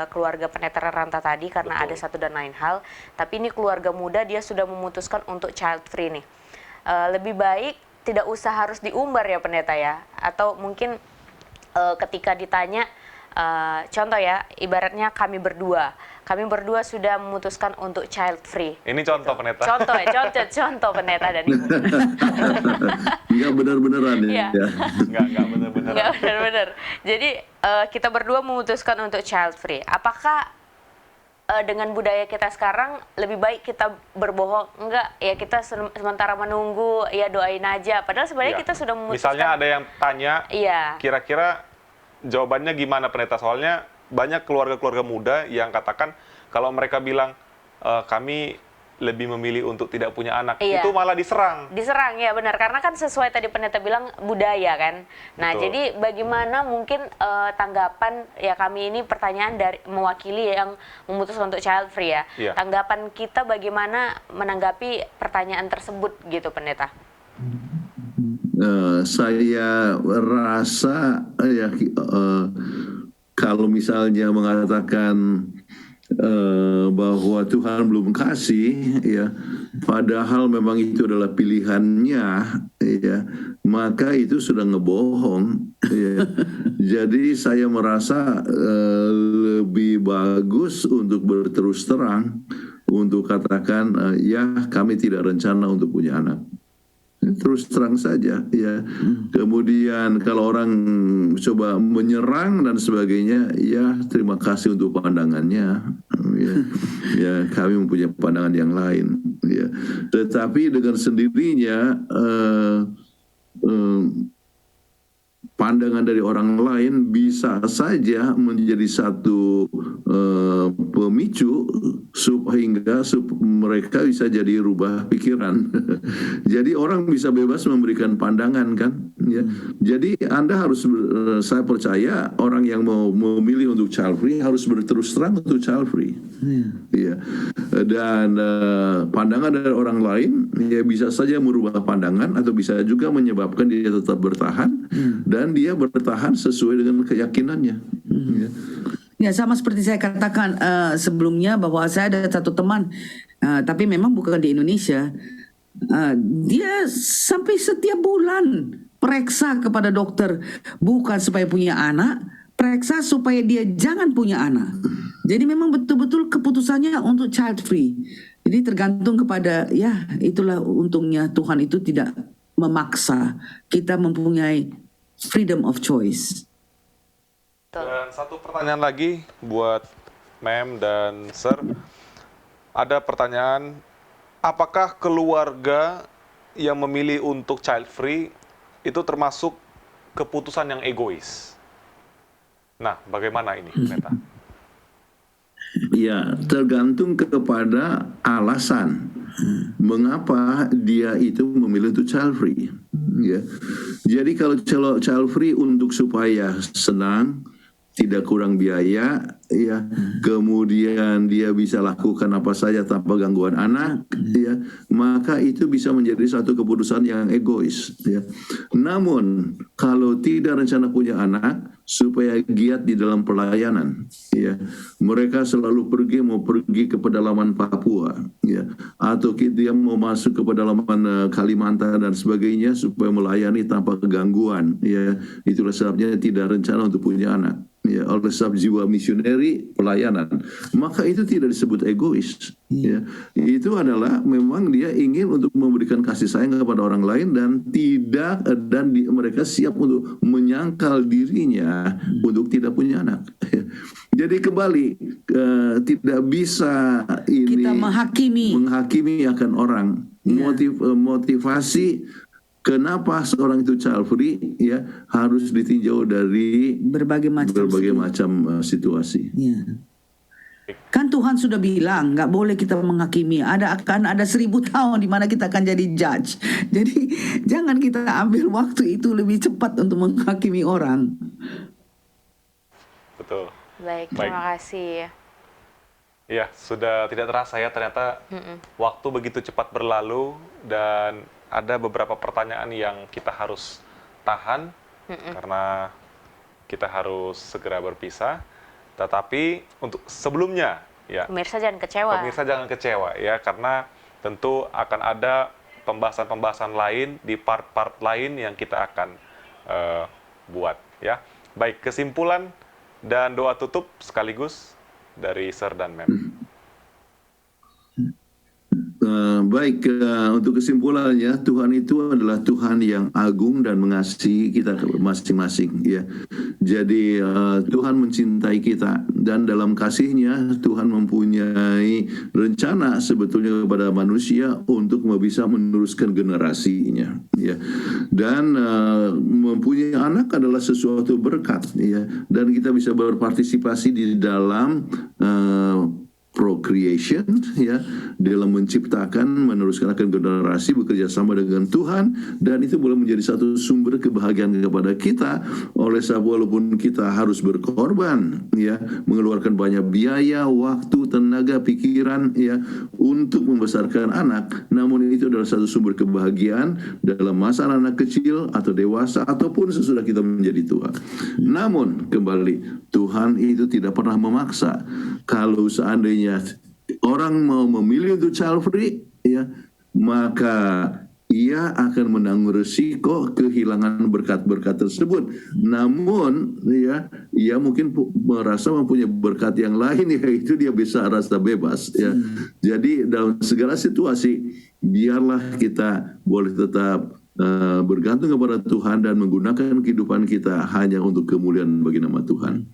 B: keluarga pendeta Ranta tadi karena ada satu dan lain hal, tapi ini keluarga muda dia sudah memutuskan untuk child free nih. Lebih baik tidak usah harus diumbar ya pendeta ya, atau mungkin ketika ditanya, contoh ya, ibaratnya kami berdua sudah memutuskan untuk child free.
A: Ini contoh pendeta.
B: Contoh pendeta dan ibu.
C: Enggak benar-beneran ya.
B: Iya.
A: Enggak benar-benar.
B: Enggak benar-benar. Jadi kita berdua memutuskan untuk child free. Apakah dengan budaya kita sekarang lebih baik kita berbohong? Enggak, ya kita sementara menunggu, ya doain aja. Padahal sebenarnya kita sudah memutuskan.
A: Misalnya ada yang tanya, kira-kira jawabannya gimana pendeta? Soalnya banyak keluarga-keluarga muda yang katakan kalau mereka bilang kami lebih memilih untuk tidak punya anak, itu malah diserang.
B: Diserang ya benar, karena kan sesuai tadi pendeta bilang budaya kan. Nah jadi bagaimana mungkin tanggapan ya, kami ini pertanyaan dari mewakili yang memutuskan untuk child free ya. Tanggapan kita bagaimana menanggapi pertanyaan tersebut gitu pendeta?
C: Saya rasa ya kalau misalnya mengatakan bahwa Tuhan belum kasih ya, padahal memang itu adalah pilihannya ya, maka itu sudah ngebohong ya. Jadi saya merasa lebih bagus untuk berterus terang, untuk katakan ya kami tidak rencana untuk punya anak. Terus terang saja ya. Kemudian kalau orang coba menyerang dan sebagainya, ya terima kasih untuk pandangannya ya. Ya kami mempunyai pandangan yang lain ya. Tetapi dengan sendirinya pandangan dari orang lain bisa saja menjadi satu pemicu sehingga mereka bisa jadi rubah pikiran. Jadi orang bisa bebas memberikan pandangan kan ya. Jadi Anda harus saya percaya orang yang mau memilih untuk child free harus berterus terang untuk child free. Ya. Dan pandangan dari orang lain ya bisa saja merubah pandangan atau bisa juga menyebabkan dia tetap bertahan dan dia bertahan sesuai dengan keyakinannya.
D: Ya sama seperti saya katakan sebelumnya bahwa saya ada satu teman, tapi memang bukan di Indonesia. Dia sampai setiap bulan periksa kepada dokter, bukan supaya punya anak, periksa supaya dia jangan punya anak. Jadi memang betul-betul keputusannya untuk child free. Jadi tergantung kepada, ya itulah untungnya Tuhan itu tidak memaksa. Kita mempunyai freedom of choice.
A: Dan satu pertanyaan lagi buat Mem dan Sir. Ada pertanyaan, apakah keluarga yang memilih untuk child free itu termasuk keputusan yang egois? Nah, bagaimana ini, Pendeta?
C: Ya, tergantung kepada alasan mengapa dia itu memilih untuk child free. Ya. Jadi kalau child free untuk supaya senang, tidak kurang biaya, ya, kemudian dia bisa lakukan apa saja tanpa gangguan anak, ya, maka itu bisa menjadi satu keputusan yang egois, ya. Namun kalau tidak rencana punya anak, supaya giat di dalam pelayanan, ya, mereka selalu mau pergi ke pedalaman Papua, ya, atau dia mau masuk ke pedalaman Kalimantan dan sebagainya supaya melayani tanpa kegangguan, ya, itulah sebabnya tidak rencana untuk punya anak. Ya, oleh sebab jiwa misioneri pelayanan, maka itu tidak disebut egois. Ya, itu adalah memang dia ingin untuk memberikan kasih sayang kepada orang lain dan mereka siap untuk menyangkal dirinya untuk tidak punya anak. Jadi kembali tidak bisa ini
D: kita menghakimi
C: akan orang. Motivasi kenapa seorang itu child free, ya, harus ditinjau dari berbagai macam situasi.
D: Ya. Kan Tuhan sudah bilang nggak boleh kita menghakimi. Akan ada 1000 tahun di mana kita akan jadi judge. Jadi jangan kita ambil waktu itu lebih cepat untuk menghakimi orang.
A: Betul.
B: Baik, terima kasih.
A: Ya, sudah tidak terasa ya, ternyata waktu begitu cepat berlalu dan ada beberapa pertanyaan yang kita harus tahan karena kita harus segera berpisah. Tetapi untuk sebelumnya ya,
B: Pemirsa jangan kecewa.
A: pemirsa jangan kecewa ya, karena tentu akan ada pembahasan-pembahasan lain di part-part lain yang kita akan buat ya. Baik, kesimpulan dan doa tutup sekaligus dari Sir dan Mem.
C: Baik, untuk kesimpulannya, Tuhan itu adalah Tuhan yang agung dan mengasihi kita masing-masing. Ya, jadi Tuhan mencintai kita dan dalam kasih-Nya Tuhan mempunyai rencana sebetulnya kepada manusia untuk bisa meneruskan generasinya. Ya, dan mempunyai anak adalah sesuatu berkat. Ya, dan kita bisa berpartisipasi di dalam procreation, ya, dalam menciptakan, meneruskan akan generasi, bekerja sama dengan Tuhan, dan itu boleh menjadi satu sumber kebahagiaan kepada kita. Oleh sebab walaupun kita harus berkorban, ya, mengeluarkan banyak biaya, waktu, tenaga, pikiran, ya, untuk membesarkan anak, namun itu adalah satu sumber kebahagiaan dalam masa anak kecil atau dewasa ataupun sesudah kita menjadi tua. Namun kembali, Tuhan itu tidak pernah memaksa. Kalau seandainya orang mau memilih untuk child free, ya, maka ia akan menanggung risiko kehilangan berkat-berkat tersebut. Namun, ya, ia mungkin merasa mempunyai berkat yang lain, yaitu dia bisa rasa bebas. Ya. Jadi dalam segala situasi, biarlah kita boleh tetap bergantung kepada Tuhan dan menggunakan kehidupan kita hanya untuk kemuliaan bagi nama Tuhan.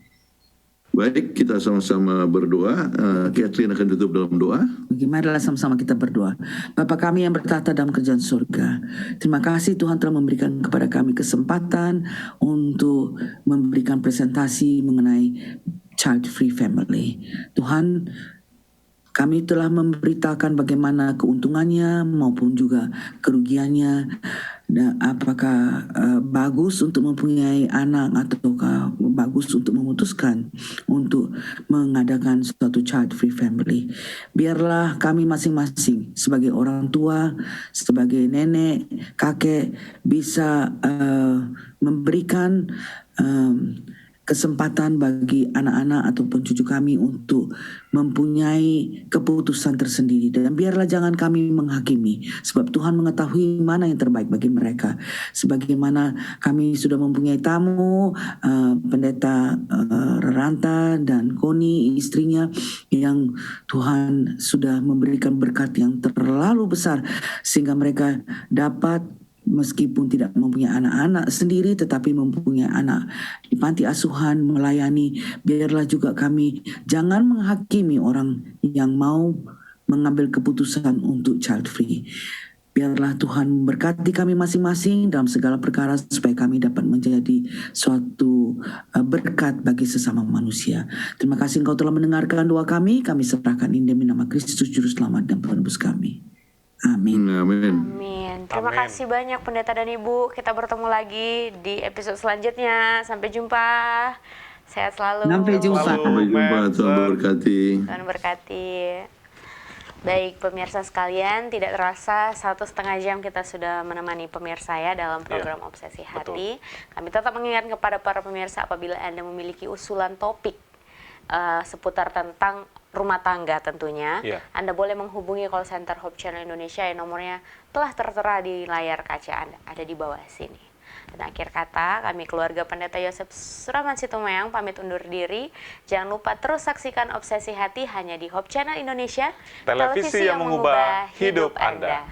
C: Baik, kita sama-sama berdoa. Kathleen akan tutup dalam doa.
D: Marilah sama-sama kita berdoa. Bapa kami yang bertahta dalam kerajaan surga, terima kasih Tuhan telah memberikan kepada kami kesempatan untuk memberikan presentasi mengenai child free family. Tuhan, kami telah memberitakan bagaimana keuntungannya maupun juga kerugiannya. Dan apakah bagus untuk mempunyai anak ataukah bagus untuk memutuskan untuk mengadakan suatu child free family. Biarlah kami masing-masing sebagai orang tua, sebagai nenek, kakek bisa memberikan kesempatan bagi anak-anak ataupun cucu kami untuk mempunyai keputusan tersendiri, dan biarlah jangan kami menghakimi, sebab Tuhan mengetahui mana yang terbaik bagi mereka. Sebagaimana kami sudah mempunyai tamu, pendeta Reranta dan Koni istrinya, yang Tuhan sudah memberikan berkat yang terlalu besar sehingga mereka dapat, meskipun tidak mempunyai anak-anak sendiri tetapi mempunyai anak di panti asuhan melayani. Biarlah juga kami jangan menghakimi orang yang mau mengambil keputusan untuk child free. Biarlah Tuhan memberkati kami masing-masing dalam segala perkara supaya kami dapat menjadi suatu berkat bagi sesama manusia. Terima kasih Engkau telah mendengarkan doa kami. Kami serahkan ini demi nama Kristus Juru Selamat dan Penebus kami. Amin.
C: Amin.
B: Amin. Terima
A: Amin.
B: kasih banyak pendeta dan ibu. Kita bertemu lagi di episode selanjutnya. Sampai jumpa. Sehat selalu.
D: Sampai jumpa.
C: Sampai jumpa. Tuhan berkati.
B: Tuhan berkati. Baik pemirsa sekalian, tidak terasa 1,5 jam kita sudah menemani pemirsa ya dalam program Obsesi Hati. Kami tetap mengingatkan kepada para pemirsa, apabila Anda memiliki usulan topik seputar tentang rumah tangga tentunya, Anda boleh menghubungi call center Hope Channel Indonesia yang nomornya telah tertera di layar kaca Anda, ada di bawah sini. Dan akhir kata, kami keluarga Pendeta Yosef Suraman Situmayang pamit undur diri. Jangan lupa terus saksikan Obsesi Hati hanya di Hope Channel Indonesia,
A: Televisi yang mengubah hidup Anda.